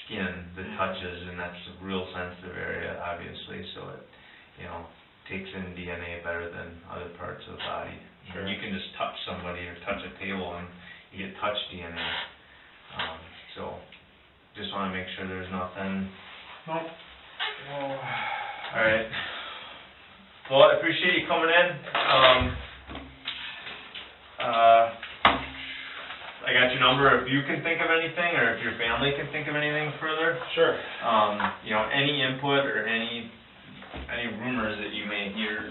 skin that touches, and that's a real sensitive area, obviously, so it, takes in DNA better than other parts of the body. Sure. You can just touch somebody or touch a table and you get touch DNA. So, just want to make sure there's nothing. Nope. Well, All right. Well, I appreciate you coming in. I got your number if you can think of anything, or if your family can think of anything further. sure. Any input or any rumors that you may hear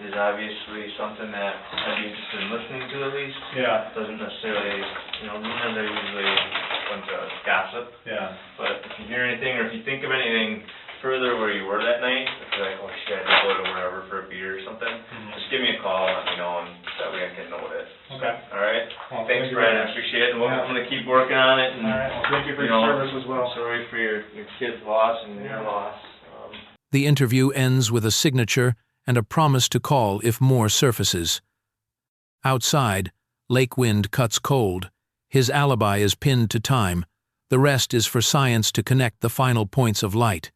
is obviously something that I'd be interested in listening to at least. Yeah. It doesn't necessarily, rumors are usually a bunch of gossip, Yeah. but if you hear anything, or if you think of anything further where you were that night, if you're like, oh shit, I just go to wherever for a beer or something, just give me a call and let me know, and that way I can note it. Okay. All right? Well, Thanks, thank you Brian, very I much. appreciate it, and Yeah. I'm gonna keep working on it, and, All right, well, thank you for you your know, service as well. sorry for your kid's loss and Yeah. your loss. The interview ends with a signature and a promise to call if more surfaces. Outside, lake wind cuts cold. His alibi is pinned to time. The rest is for science to connect the final points of light.